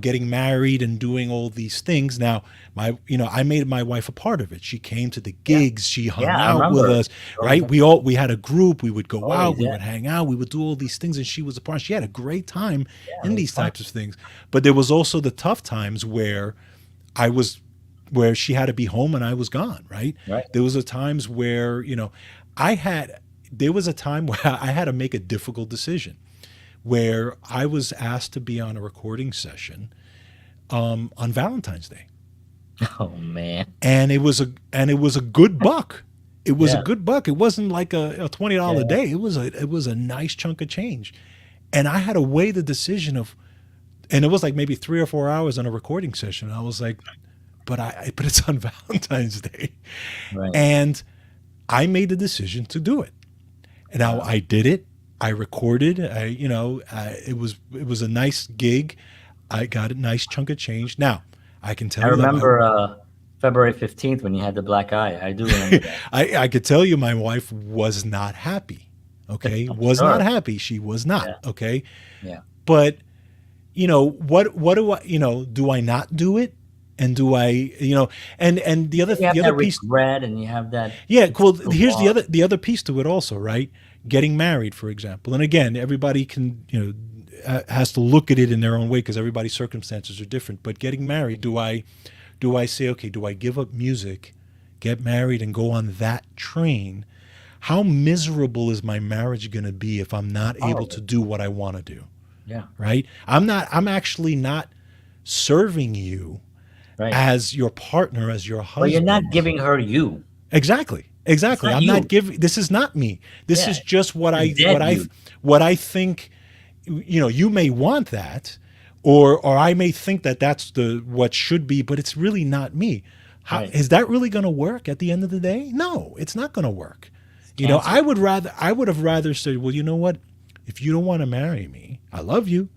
getting married and doing all these things. Now, I made my wife a part of it. She came to the Yeah. gigs, she Yeah, hung I out with remember. us, Always, right? We had a group, we would go out, always, we yeah. would hang out, we would do all these things, and she was a part. She had a great time Yeah, in it was these fun. types of things. But there was also the tough times where I was where she had to be home and I was gone, right? Right. There was a times where, I had there was a time where I had to make a difficult decision where I was asked to be on a recording session on Valentine's Day. Oh man. And it was a good buck. It was a Yeah. good buck. It wasn't like a $20 Yeah. day. It was a nice chunk of change. And I had to weigh the decision of, and it was like maybe 3 or 4 hours on a recording session. I was like, but it's on Valentine's Day. Right. And I made the decision to do it. And now Wow. I did it. I recorded. It was a nice gig. I got a nice chunk of change. Now I can I tell you that remember February 15th when you had the black eye. I do remember that. I could tell you my wife was not happy. Okay, I'm was not sure. happy. She was not. Yeah. Okay, Yeah. but what do I, do I not do it? And do I, and the other You have the other that piece. regret and you have that Yeah, it's well, the here's the loss. other piece to it also, right? Getting married, for example. And again, everybody can, has to look at it in their own way because everybody's circumstances are different. But getting married, do I say, okay, do I give up music, get married and go on that train? How miserable is my marriage going to be if I'm not able to Horrible. do what I want to do? Yeah. Right? I'm actually not serving you Right. as your partner, as your But you're not husband. giving her you. Exactly. It's Exactly. not I'm not you. giving, this is not me. This Yeah. is just what It's I dead you. think, you may want that, or I may think that that's the what should be, but it's really not me. How Right. is that really going to work at the end of the day? No, it's not going to work. It's cancer. I would have rather said, well, you know what? If you don't want to marry me, I love you,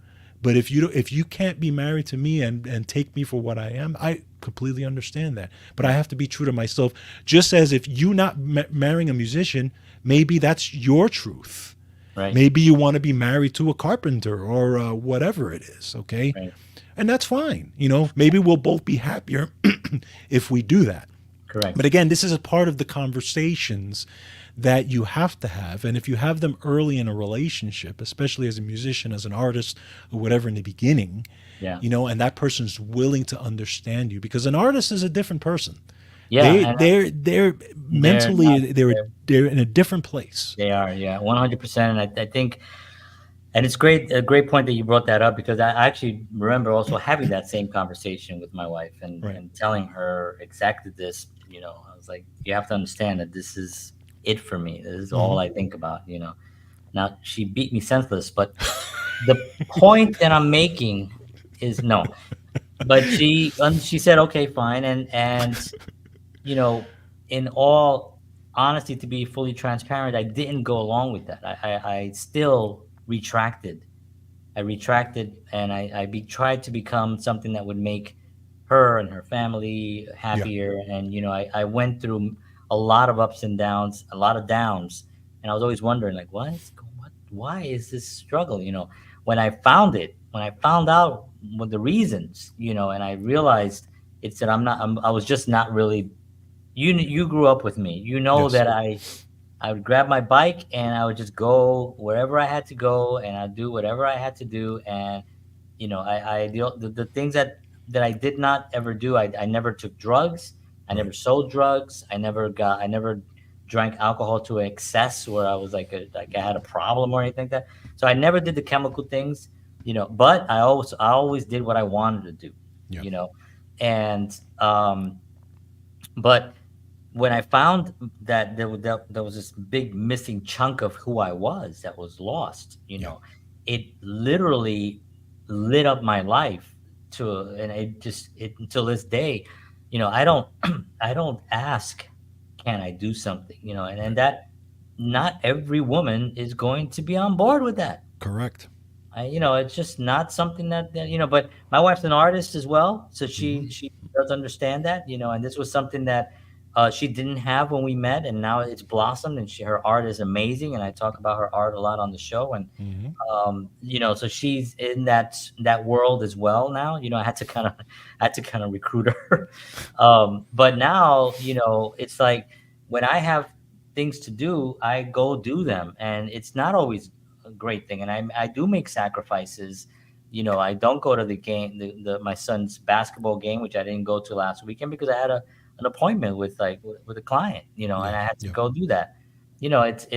but if you can't be married to me and take me for what I am, I completely understand that. But I have to be true to myself. Just as if you not marrying a musician, maybe that's your truth. Right. Maybe you want to be married to a carpenter or whatever it is. Okay, Right. and that's fine. Maybe we'll both be happier if we do that. But Correct. again, this is a part of the conversations that you have to have. And if you have them early in a relationship, especially as a musician, as an artist, or whatever in the beginning, Yeah. and that person's willing to understand you, because an artist is a different person. Yeah. They And they're they're not. mentally they're They're, they're in a different place. they are. Yeah. 100%. And I think, and it's great. A great point that you brought that up because I actually remember also having that same conversation with my wife Right. and telling her exactly this. I was like, you have to understand that this is it for me. This is all Hmm. I think about. Now she beat me senseless, but the point that I'm making is no. But she said, okay, fine, and you know, in all honesty, to be fully transparent, I didn't go along with that. I still retracted. I retracted, and tried to become something that would make her and her family Yeah. happier. And I went through a lot of ups and downs, a lot of downs, and I was always wondering, like, why is this struggle? When I found out what the reasons, and I realized it's that I was just not really. You grew up with me. You know Yes. that I would grab my bike and I would just go wherever I had to go and I'd do whatever I had to do. And the things that I did not ever do. I never took drugs. I Right. never sold drugs. I never drank alcohol to excess where I was like I had a problem or anything like that. So I never did the chemical things, but I always did what I wanted to do, Yeah. you know, and but when I found that there was this big missing chunk of who I was that was lost, Yeah. it literally lit up my life and it until this day, I don't I don't ask, can I do something, and Right. that not every woman is going to be on board with that. Correct. It's just not something but my wife's an artist as well, so Hmm. she does understand that, and this was something that, she didn't have when we met, and now it's blossomed, and her art is amazing, and I talk about her art a lot on the show. And Hmm. so she's in that world as well now. I had to kind of recruit her. But now, it's like when I have things to do, I go do them, and it's not always a great thing. And I do make sacrifices. I don't go to the game, my son's basketball game, which I didn't go to last weekend because I had an appointment with a client, and Yeah. I had to Yeah. go do that.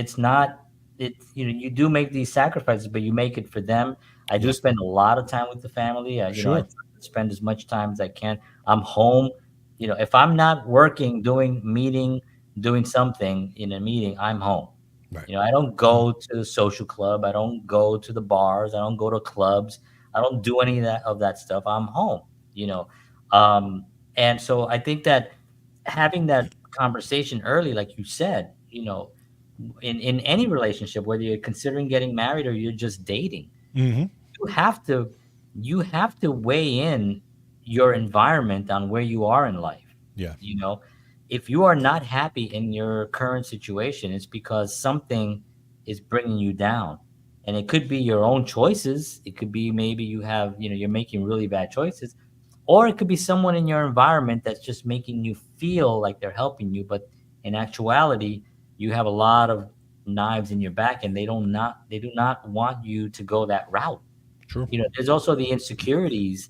It's not you do make these sacrifices, but you make it for them. I do Yeah. spend a lot of time with the family. I Sure. try to spend as much time as I can. I'm home. If I'm not working, doing something in a meeting, I'm home. Right. I don't go to the social club. I don't go to the bars. I don't go to clubs. I don't do any of that stuff. I'm home. You know, um, and so I think that having that conversation early, like you said, in any relationship, whether you're considering getting married or you're just dating, Hmm. you have to you have to weigh in your environment on where you are in life. Yeah. You know, if you are not happy in your current situation, it's because something is bringing you down. And it could be your own choices. It could be maybe you're making really bad choices, or it could be someone in your environment that's just making you feel like they're helping you, but in actuality, you have a lot of knives in your back, and they do not want you to go that route. True. There's also the insecurities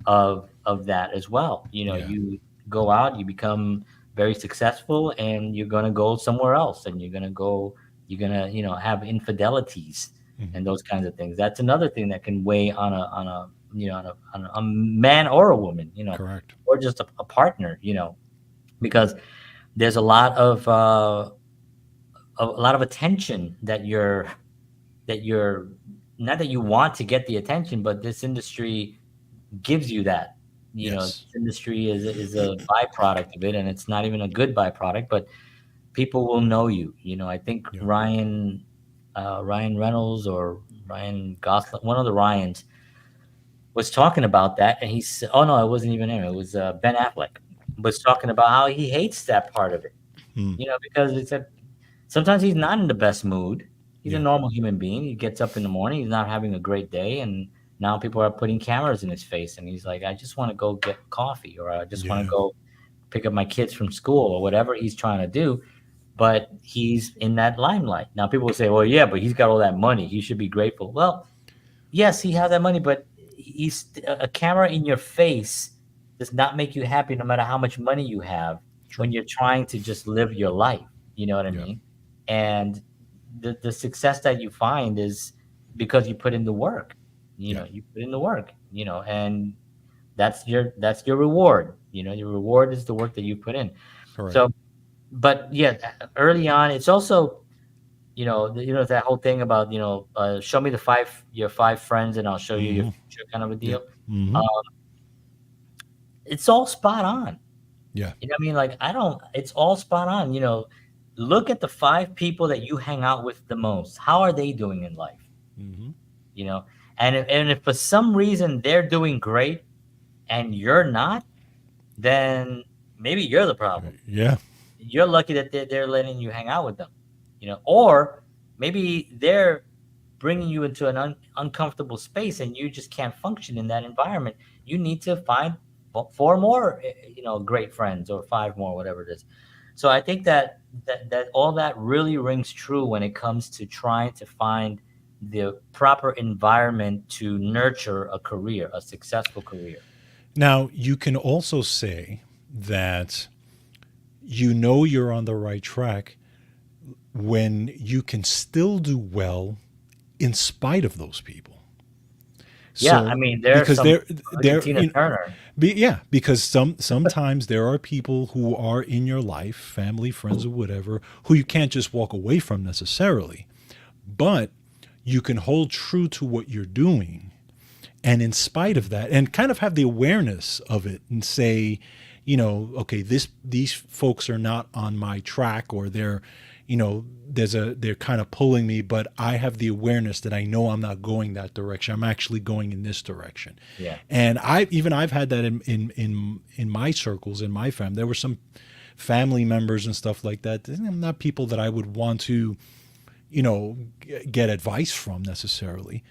of that as well. Yeah. You go out, you become very successful, and you're gonna go somewhere else, and you're gonna have infidelities Hmm. and those kinds of things. That's another thing that can weigh on a man or a woman, Correct. or just a partner, because there's a lot of attention that you're not that you want to get the attention, but this industry gives you that. Yes. This industry is a byproduct of it, and it's not even a good byproduct, but people will know you. I think Yeah. Ryan Reynolds or Ryan Gosling, one of the Ryans, was talking about that, and he said, "Oh no, it wasn't even him. It was Ben Affleck was talking about how he hates that part of it. Mm. Because it's sometimes he's not in the best mood. He's a Yeah. normal human being. He gets up in the morning. He's not having a great day, and now people are putting cameras in his face, and he's like, "I just want to go get coffee, or I just want to Yeah. go pick up my kids from school, or whatever he's trying to do." But he's in that limelight. Now people will say, "Well, yeah, but he's got all that money. He should be grateful." Well, yes, he has that money, but he's a camera in your face does not make you happy, no matter how much money you have, True. when you're trying to just live your life. You know what I Yeah. mean? And the success that you find is because you put in the work. Yeah. You put in the work. And that's your reward. Your reward is the work that you put in. Correct. So, but yeah, early on, it's also that whole thing about show me your five friends and I'll show you your Hmm. future, kind of a Yep. deal. Hmm. uh, it's all spot on. Yeah. What I mean? Like, I don't it's all spot on. Look at the five people that you hang out with the most. How are they doing in life? Hmm. you know and if for some reason they're doing great and you're not, then maybe you're the problem. Yeah. You're lucky that they're letting you hang out with them. Or maybe they're bringing you into an uncomfortable space, and you just can't function in that environment. You need to find four more, great friends, or five more, whatever it is. So I think that all that really rings true when it comes to trying to find the proper environment to nurture a successful career. Now, you can also say that you know you're on the right track when you can still do well in spite of those people. Yeah, I So mean, there's because some. Look at they're Tina Turner. yeah, because sometimes there are people who are in your life, family, friends, or whatever, who you can't just walk away from necessarily, but you can hold true to what you're doing, and in spite of that, and kind of have the awareness of it, and say, okay, these folks are not on my track, or they're, they're kind of pulling me, but I have the awareness that I know I'm not going that direction. I'm actually going in this direction. Yeah. And I've had that in my circles, in my family. There were some family members and stuff like that, they're not people that I would want to, get advice from necessarily.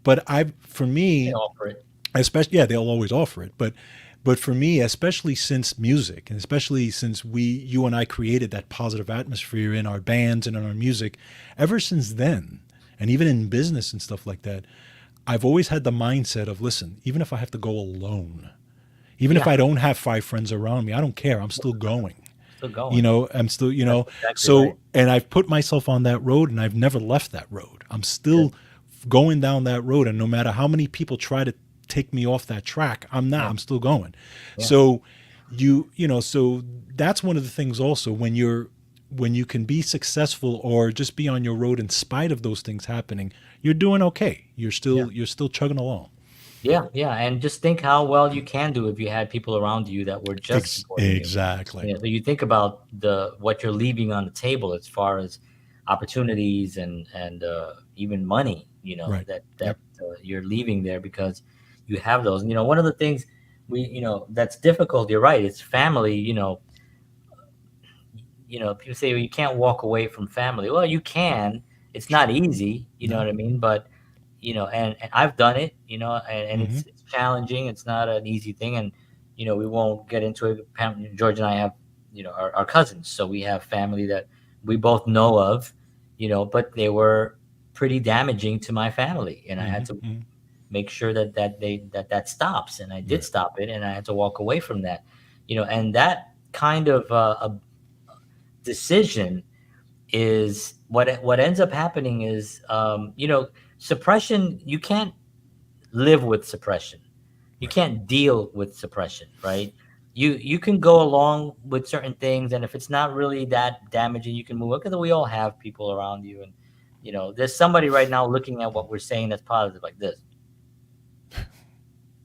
But for They me, offer it. especially, yeah, they'll always offer it, but for me, especially since music, and especially since you and I created that positive atmosphere in our bands and in our music, ever since then, and even in business and stuff like that, I've always had the mindset of, listen, even if I have to go alone, even if Yeah, I don't have five friends around me, I don't care. I'm still going. still going. I'm still, That's exactly right. so, and I've put myself on that road and I've never left that road. I'm Good. still going down that road. And no matter how many people try to take me off that track, Yeah, I'm still going. yeah, So so that's one of the things also when you can be successful or just be on your road in spite of those things happening, you're doing okay. yeah. You're still chugging along. Yeah, yeah, and just think how well you can do if you had people around you that were just supporting you. Exactly. Yeah, so you think about the what you're leaving on the table as far as opportunities and even money, Right. that Yep. you're leaving there because you have those. One of the things that's difficult. You're right. It's family. People say, well, you can't walk away from family. Well, you can. It's not easy. You know No. what I mean? But and I've done it. And Mm-hmm. it's challenging. It's not an easy thing, and we won't get into it. George and I have our cousins, so we have family that we both know of, but they were pretty damaging to my family, and I had to Mm-hmm. make sure that stops, and I did Right. stop it, and I had to walk away from that, and that kind of a decision is what ends up happening is suppression. You can't live with suppression. You Right. can't deal with suppression, right? You can go along with certain things, and if it's not really that damaging, you can move on, because we all have people around you, and there's somebody right now looking at what we're saying that's positive, like this.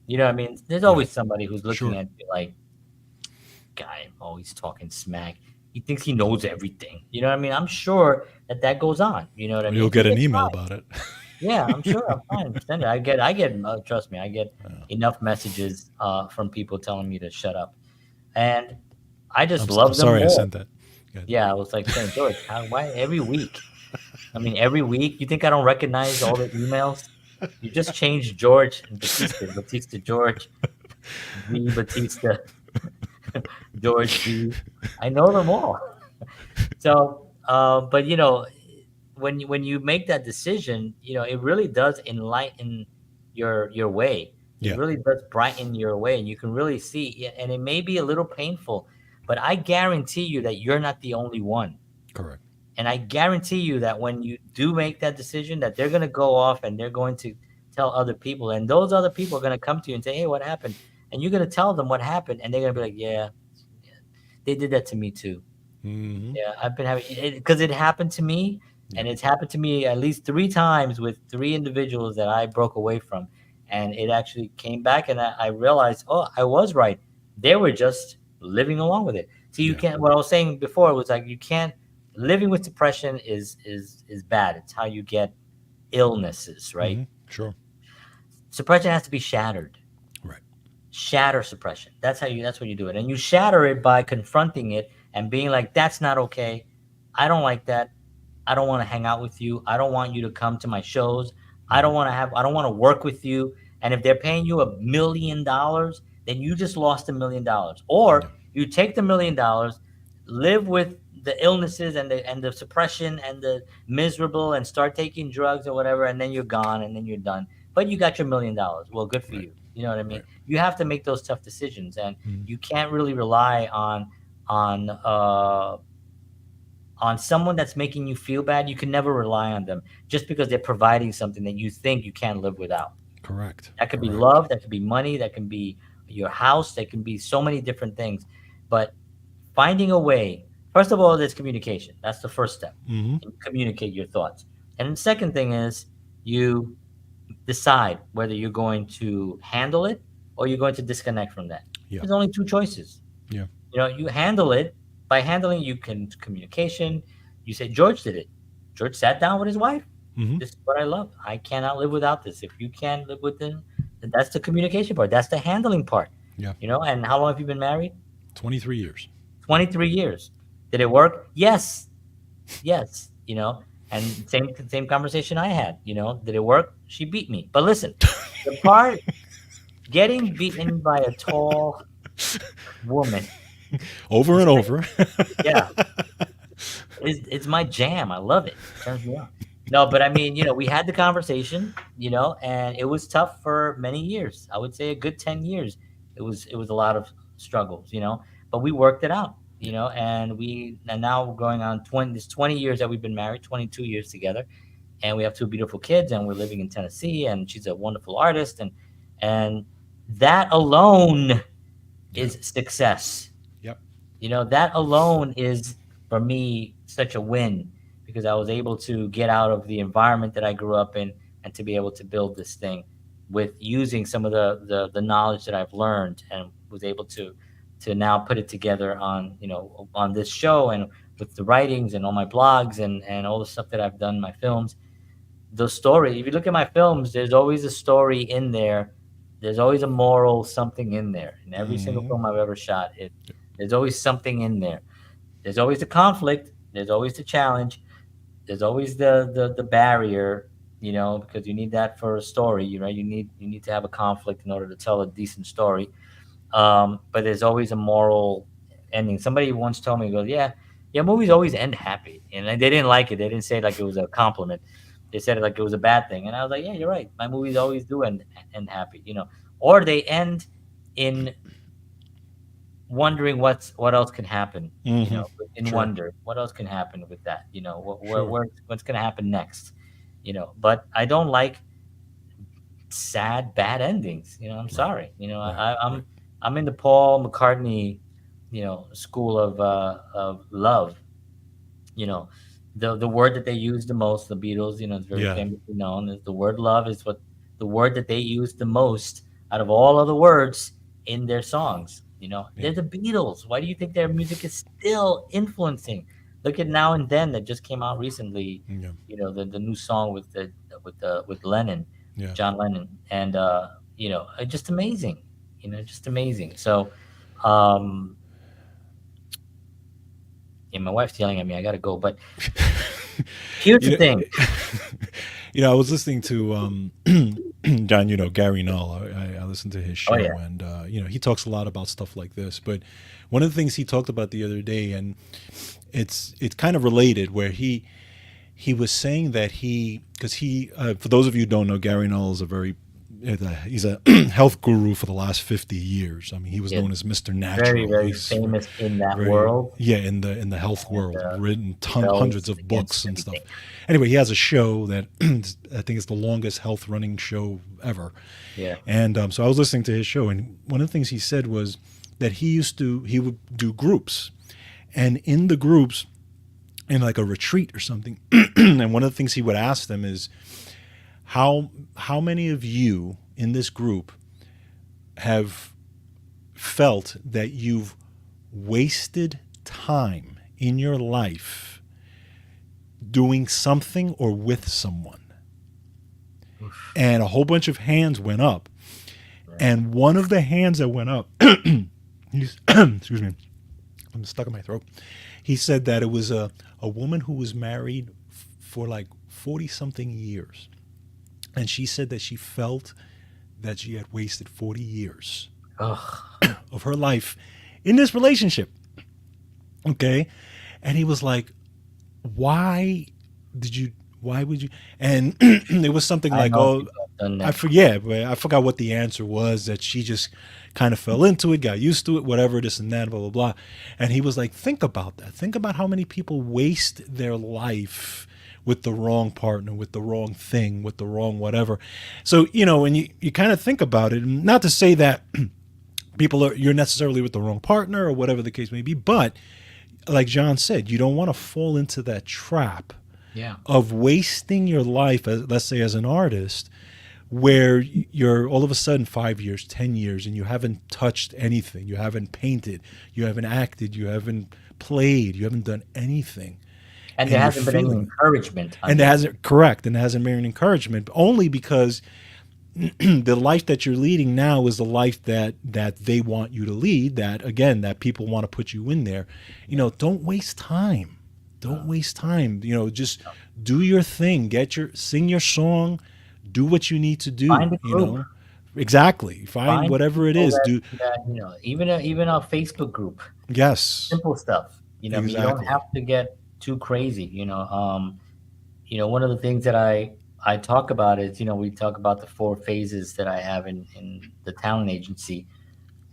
You know what I mean? There's Right. always somebody who's looking Sure. at you like, guy always talking smack. He thinks he knows everything. You know what I mean? I'm sure that goes on. You know what I Or mean? you'll So get an it's email fine. about it. Yeah, I'm sure. I'm fine. Send it. I get. Trust me, I get enough messages from people telling me to shut up, and I just I'm love them sorry I more. sent that. Good. Yeah, I was like saying, George, why every week? I mean, every week. You think I don't recognize all the emails? You just changed George and Batista. Batista George, V Batista, George V. I know them all. So, but when you make that decision, it really does enlighten your way. It Yeah. really does brighten your way, and you can really see. And it may be a little painful, but I guarantee you that you're not the only one. Correct. And I guarantee you that when you do make that decision, that they're going to go off and they're going to tell other people, and those other people are going to come to you and say, "Hey, what happened?" And you're going to tell them what happened, and they're going to be like, "Yeah, they did that to me too." Mm-hmm. Yeah, I've been having it because it happened to me, Yeah. and it's happened to me at least 3 times with 3 individuals that I broke away from, and it actually came back, and I realized, "Oh, I was right." They were just living along with it. See, you Yeah. can't what I was saying before was like, you can't living with depression is bad. It's how you get illnesses, right? Mm-hmm. Sure. Suppression has to be shattered. Right. Shatter suppression. That's what you do it. And you shatter it by confronting it and being like, that's not okay. I don't like that. I don't want to hang out with you. I don't want you to come to my shows. Mm-hmm. I don't want to work with you. And if they're paying you $1 million, then you just lost $1 million. Yeah. Or you take the $1 million, live with the illnesses and the suppression and the miserable, and start taking drugs or whatever, and then you're gone, and then you're done. But you got your $1 million. Well, good for Right. you. You know what I mean? Right. You have to make those tough decisions, and Mm-hmm. you can't really rely on uh on someone that's making you feel bad. You can never rely on them just because they're providing something that you think you can't live without. Correct. That could be Correct. love, that could be money, that can be your house, that can be so many different things. But finding a way, first of all, there's communication. That's the first step. Mm-hmm. You communicate your thoughts. And the second thing is you decide whether you're going to handle it or you're going to disconnect from that. Yeah. There's only two choices. Yeah. You handle it. By handling, you can communication. You say George did it. George sat down with his wife. Mm-hmm. This is what I love. I cannot live without this. If you can't live with it, then that's the communication part. That's the handling part. Yeah. And how long have you been married? 23 years. 23 years. Did it work? Yes. Yes. And same conversation I had, did it work? She beat me. But listen, the part getting beaten by a tall woman, Over and over. yeah, it's my jam. I love it. It turns me on. No, but I mean, we had the conversation, and it was tough for many years. I would say a good 10 years. It was a lot of struggles, but we worked it out, and now we're going on 20 years that we've been married, 22 years together, and we have two beautiful kids, and we're living in Tennessee, and she's a wonderful artist, and that alone Yeah. is success. Yep. That alone is, for me, such a win, because I was able to get out of the environment that I grew up in and to be able to build this thing with using some of the knowledge that I've learned, and was able to now put it together on this show, and with the writings and all my blogs, and all the stuff that I've done, my films, the story. If you look at my films, there's always a story in there. There's always a moral something in there. In every single Hmm. film I've ever shot, there's always something in there. There's always the conflict. There's always the challenge. There's always the barrier. Because you need that for a story. You need to have a conflict in order to tell a decent story. But there's always a moral ending. Somebody once told me, goes, yeah, movies always end happy, and they didn't like it. They didn't say it like it was a compliment. They said it like it was a bad thing, and I was like, yeah, you're right. My movies always do end happy, or they end in wondering what else can happen, Hmm. in Sure. wonder what else can happen with that, Sure. what's going to happen next, But I don't like sad bad endings. I'm Right. sorry. Right. Right. I'm in the Paul McCartney, school of love. you know the word that they use the most, the Beatles, it's very Yeah. famously known as the word love, is what the word that they use the most out of all other words in their songs. Yeah. They're the Beatles. Why do you think their music is still influencing? Look at Now and Then, that just came out recently. Yeah. The new song with Lennon, Yeah. John Lennon, and just amazing. Just amazing. So, um yeah, my wife's yelling at me. I gotta go. But here's You the know, thing. I was listening to John. Gary Null. I listened to his Oh show, yeah. and he talks a lot about stuff like this. But one of the things he talked about the other day, and it's kind of related, where he was saying that because for those of you who don't know, Gary Null is he's a health guru for the last 50 years. I mean, he was Yes. known as Mr. Very, Natural. very He's famous in that very, world, yeah, in the health and world, written hundreds rebels of against books and stuff. everything. Anyway, he has a show that I think is the longest health running show ever. Yeah. And so I was listening to his show, and one of the things he said was that he would do groups, and in the groups, in like a retreat or something, and one of the things he would ask them is how many of you in this group have felt that you've wasted time in your life doing something or with someone? And a whole bunch of hands went up. Right. And one of the hands that went up, excuse me, I'm stuck in my throat. He said that it was a woman who was married for like 40 something years. And she said that she felt that she had wasted 40 years Ugh. of her life in this relationship. Okay. And he was like, why would you? And it was something I like, know oh, people have done I that. forget, but I forgot what the answer was, that she just kind of fell into it, got used to it, whatever, this and that, blah, blah, blah. And he was like, think about that. Think about how many people waste their life with the wrong partner, with the wrong thing, with the wrong whatever. So, when you kind of think about it, not to say that you're necessarily with the wrong partner or whatever the case may be, but like John said, you don't want to fall into that trap Yeah. of wasting your life, let's say as an artist, where you're all of a sudden 5 years, 10 years, and you haven't touched anything. You haven't painted, you haven't acted, you haven't played, you haven't done anything. And there And you're hasn't been any feeling, encouragement on and the it outside. hasn't, correct, and it hasn't been an encouragement, only because the life that you're leading now is the life that they want you to lead, that again that people want to put you in there. Yeah. Don't waste time. Don't Uh, waste time. Just do your thing. Sing your song, do what you need to find do, a group. Exactly. Find Find whatever it people is. Do that even a Facebook group, yes. simple stuff. I mean, you don't have Exactly. to get too crazy. One of the things that I talk about is, we talk about the four phases that I have in the talent agency.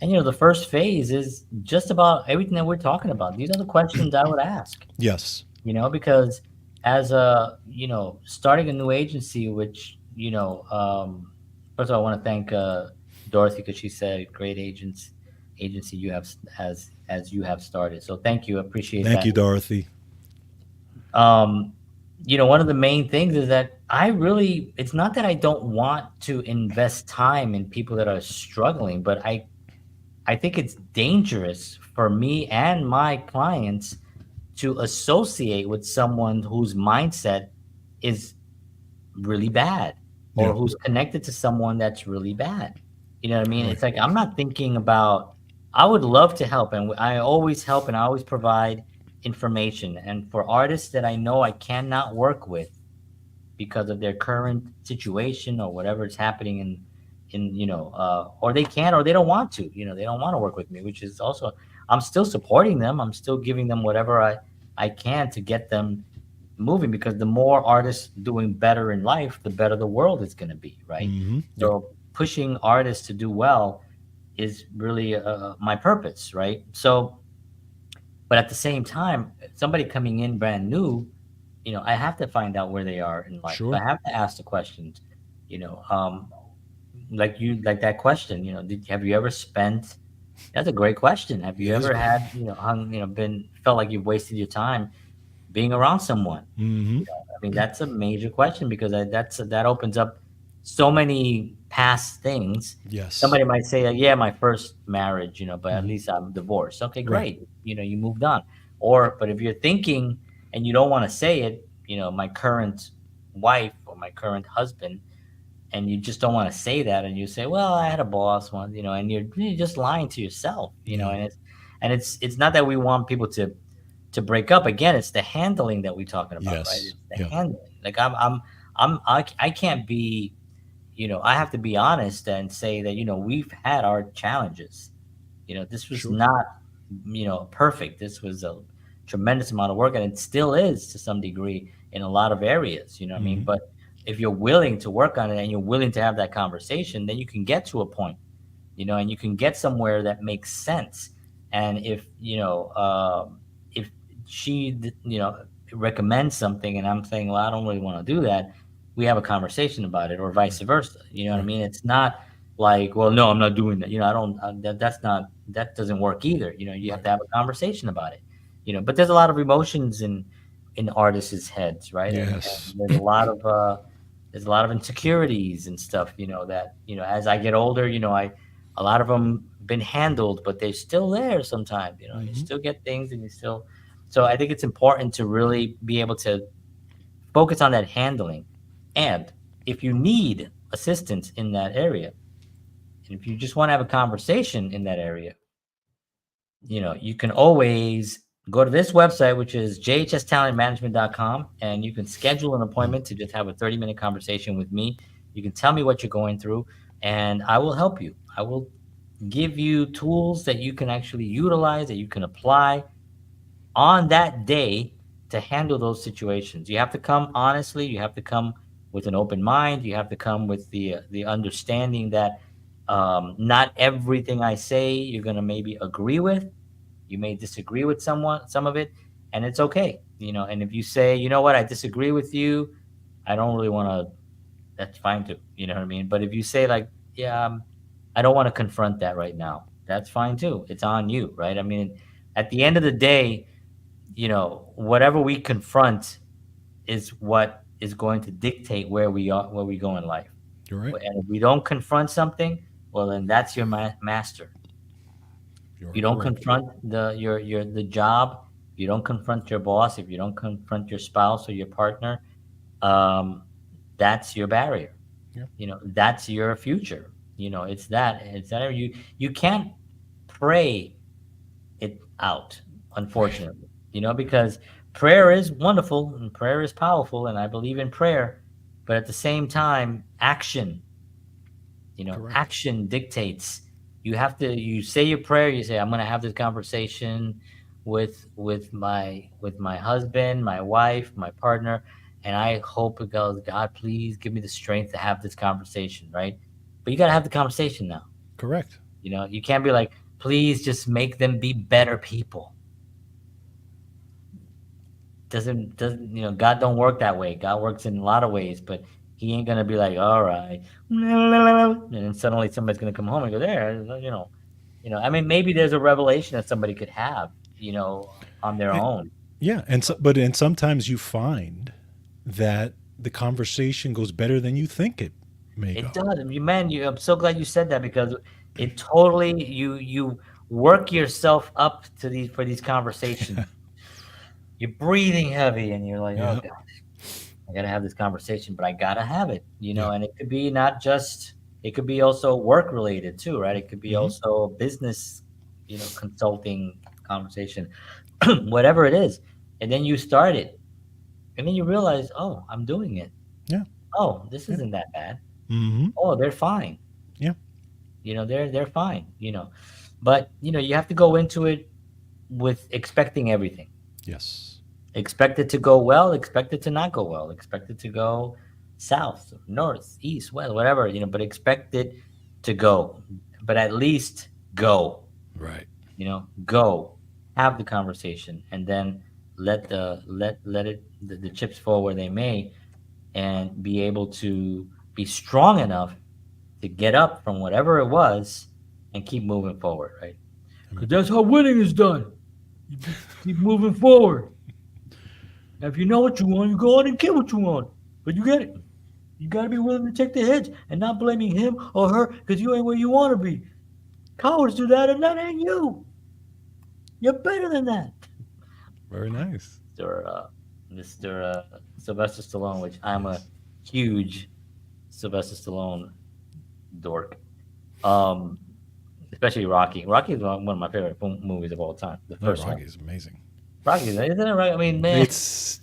And the first phase is just about everything that we're talking about. These are the questions I would ask. Yes. Because as a starting a new agency, which first of all, I want to thank Dorothy, because she said great agency you have, as you have started. So thank you, appreciate Thank that. you, Dorothy. um one of the main things is that it's not that I don't want to invest time in people that are struggling, but I think it's dangerous for me and my clients to associate with someone whose mindset is really bad, or Yeah. who's connected to someone that's really bad. You know what I mean? Right. It's like I'm not thinking about. I would love to help, and I always help, and I always provide information. And for artists that I know I cannot work with because of their current situation or whatever is happening or they can't, or they don't want to. They don't want to work with me, which is also, I'm still supporting them. I'm still giving them whatever I can to get them moving, because the more artists doing better in life, the better the world is going to be, right? Yep. So pushing artists to do well is really my purpose, right? So, but at the same time, somebody coming in brand new, I have to find out where they are in life. I Sure. have to ask the questions, you know, um, like that question, have you ever spent, that's a great question. Have It you is ever great. had, been, felt like you've wasted your time being around someone? Mm-hmm. I mean, that's a major question, because that opens up so many past things. Yes. Somebody might say, "Yeah, my first marriage, but at Mm-hmm. least I'm divorced." Okay, Right. great. You moved on. But if you're thinking and you don't want to say it, my current wife or my current husband, and you just don't want to say that, and you say, "Well, I had a boss once," and you're just lying to yourself, Yeah. and it's not that we want people to break up. Again, it's the handling that we're talking about, right? Yes. It's the Yeah. handling. Like I can't be, I have to be honest and say that, we've had our challenges. This was Sure. not, perfect. This was a tremendous amount of work, and it still is to some degree in a lot of areas, you know what I mean? Mm-hmm. But if you're willing to work on it and you're willing to have that conversation, then you can get to a point, and you can get somewhere that makes sense. And if she, recommends something, and I'm saying, well, I don't really want to do that, we have a conversation about it, or vice Right. versa. You know what I Right. mean? It's not like, well, no, I'm not doing that. I don't. That doesn't work either. You have Right. to have a conversation about it. But there's a lot of emotions in artists' heads, right? And Yes. there's a lot of insecurities and stuff, that, as I get older, a lot of them been handled, but they're still there sometimes, you Mm-hmm. still get things, and you still, so I think it's important to really be able to focus on that handling. And if you need assistance in that area, and if you just want to have a conversation in that area, you can always go to this website, which is jhstalentmanagement.com, and you can schedule an appointment to just have a 30-minute conversation with me. You can tell me what you're going through, and I will help you. I will give you tools that you can actually utilize, that you can apply on that day to handle those situations. You have to come honestly. You have to come with an open mind. You have to come with the understanding that not everything I say you're gonna maybe agree with. You may disagree with some of it, and it's okay. And if you say, you know what, I disagree with you, I don't really want to. That's fine too. You know what I mean? But if you say, like, yeah, I don't want to confront that right now, that's fine too. It's on you, right? I mean, at the end of the day, whatever we confront is what is going to dictate where we go in life. You're right. And if we don't confront something, well, then that's your master. You You are don't correct. confront the job. You don't confront your boss. If you don't confront your spouse or your partner, um, that's your barrier. Yeah. That's your future. It's that you can't pray it out, Right. unfortunately. Because prayer is wonderful and prayer is powerful, and I believe in prayer, but at the same time, Correct. action dictates. You say your prayer, you say, I'm going to have this conversation with my husband, my wife, my partner, and I hope it goes, God, please give me the strength to have this conversation, right? But you got to have the conversation now. Correct. You can't be like, please just make them be better people. Doesn't God don't work that way. God works in a lot of ways, but he ain't gonna be like, all right, and then suddenly somebody's gonna come home and go, there, I mean, maybe there's a revelation that somebody could have, on their Eh, own. yeah, and sometimes you find that the conversation goes better than you think it may It go. does. I'm so glad you said that, because it totally, you work yourself up to these for these conversations. You're breathing heavy, and you're like, oh Yeah. God, I gotta have this conversation, but I gotta have it, Yeah. and it could be not just, it could be also work related too, right? It could be Hmm. also business, consulting conversation, whatever it is. And then you start it, and then you realize, oh, I'm doing it. Yeah. Oh, this Yeah. isn't that bad. Hmm. Oh, they're fine. Yeah. They're fine. But you have to go into it with expecting everything. Yes. Expect it to go well, expect it to not go well, expect it to go south, north, east, west, whatever, but expect it to go. But at least go, Right. go, have the conversation, and then let it the chips fall where they may, and be able to be strong enough to get up from whatever it was and keep moving forward, right? I mean, Because that's how winning is done. You just keep moving forward. Now, if you know what you want, you go out and get what you want. But you get it. You got to be willing to take the hits and not blaming him or her because you ain't where you want to be. Cowards do that, and that ain't you. You're better than that. very nice. Mr. Sylvester Stallone, which I'm a Yes. huge Sylvester Stallone dork. Um, Especially Rocky. Rocky is one of my favorite movies of all time. The No, first one. Rocky is amazing. Rocky, isn't it right? I mean, man, It's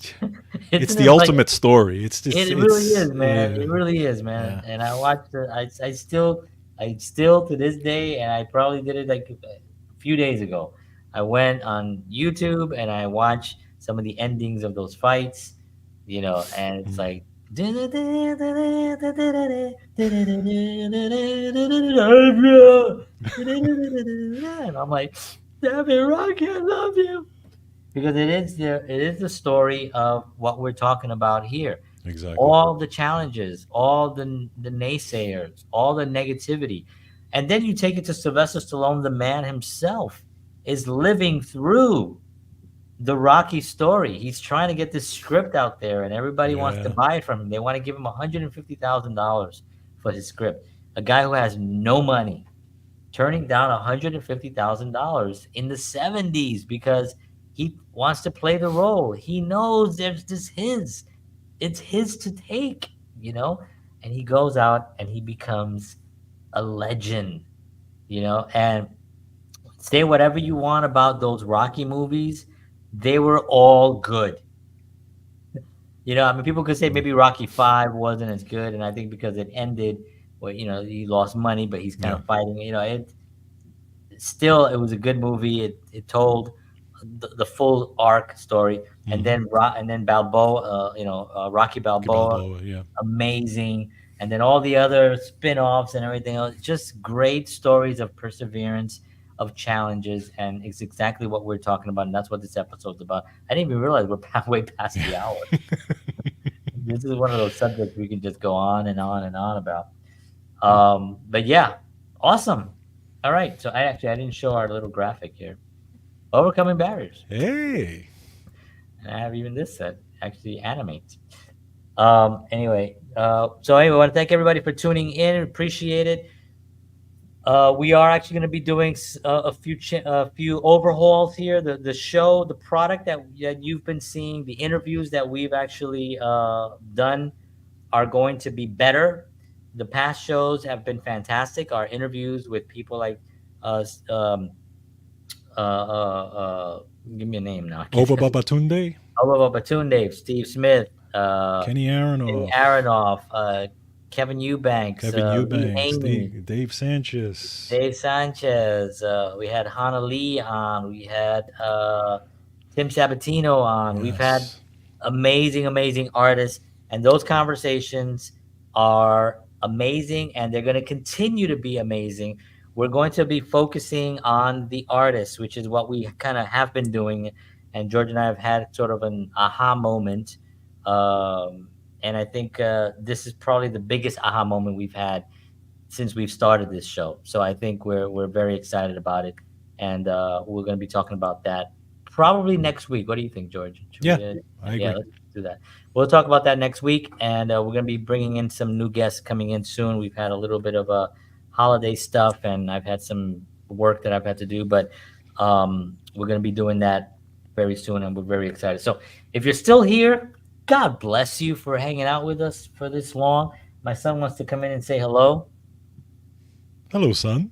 it's isn't the it like ultimate story. It's just it really it's is, man. yeah. It really is, man. Yeah. And I watched it. I still to this day, and I probably did it like a few days ago. I went on YouTube and I watched some of the endings of those fights, and it's Mm. like, and I'm like, damn it, Rocky, I love you. Because it is the story of what we're talking about here. Exactly. All the challenges, all the naysayers, all the negativity, and then you take it to Sylvester Stallone, the man himself, is living through the Rocky story. He's trying to get this script out there, and everybody wants to Yeah. buy it from him. They want to give him $150,000 for his script. A guy who has no money, turning down $150,000 in the 70s because he wants to play the role. He knows there's this his. It's his to take, and he goes out and he becomes a legend, and say whatever you want about those Rocky movies, they were all good. I mean, people could say Mm. maybe Rocky 5 wasn't as good, and I think because it ended where, he lost money, but he's kind Yeah. of fighting, still, it was a good movie. It told the full arc story, and Hmm. then Balboa, Rocky Rocky Balboa, Balboa. Yeah. amazing, and then all the other spin-offs and everything else. Just great stories of perseverance, of challenges, and it's exactly what we're talking about, and that's what this episode's about. I didn't even realize we're way past the hour. This is one of those subjects we can just go on and on and on about. Yeah. But yeah, awesome. All right, so I didn't show our little graphic here. Overcoming barriers, Hey. and I have even this set actually animates. Anyway, I want to thank everybody for tuning in. Appreciate it. We are actually going to be doing a few overhauls here. The show, the product that you've been seeing, the interviews that we've actually done are going to be better. the past shows have been fantastic. Our interviews with people like uh, uh, uh, uh, give me a name now. I can't Ova think of Babatunde, Oliver Batunde, Steve Smith, Kenny Kenny Aronoff, Aronoff, Kevin Eubanks, Kevin Lee Eubanks, Haney, Dave Sanchez. Dave Sanchez. We had Hana Lee on. We had Tim Sabatino on. We've had Yes. amazing, amazing artists, and those conversations are amazing, and they're going to continue to be amazing. We're going to be focusing on the artists, which is what we kind of have been doing, and George and I have had sort of an aha moment, and I think this is probably the biggest aha moment we've had since we've started this show. So I think we're very excited about it, and we're going to be talking about that probably next week. What do you think, George? Should Yeah, we? I Yeah, agree. let's do that. We'll talk about that next week, and we're going to be bringing in some new guests coming in soon. We've had a little bit of holiday stuff, and I've had some work that I've had to do, but we're going to be doing that very soon, and we're very excited. So if you're still here, God bless you for hanging out with us for this long. My son wants to come in and say hello. Hello, son.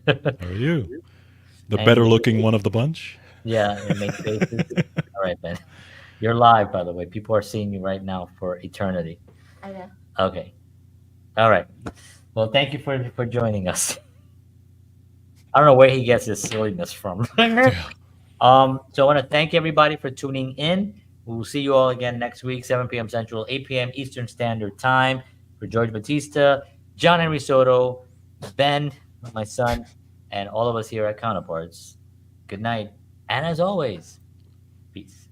How are you? The And better looking one of the bunch? yeah, and make faces. All right, man. You're live, by the way. People are seeing you right now for eternity. I know. Okay. All right. Well, thank you for joining us. I don't know where he gets his silliness from. Yeah. So I want to thank everybody for tuning in. We'll see you all again next week, 7 p.m. Central, 8 p.m. Eastern Standard Time. For George Batista, John Henry Soto, Ben, my son, and all of us here at Counterparts. Good night. And as always, peace.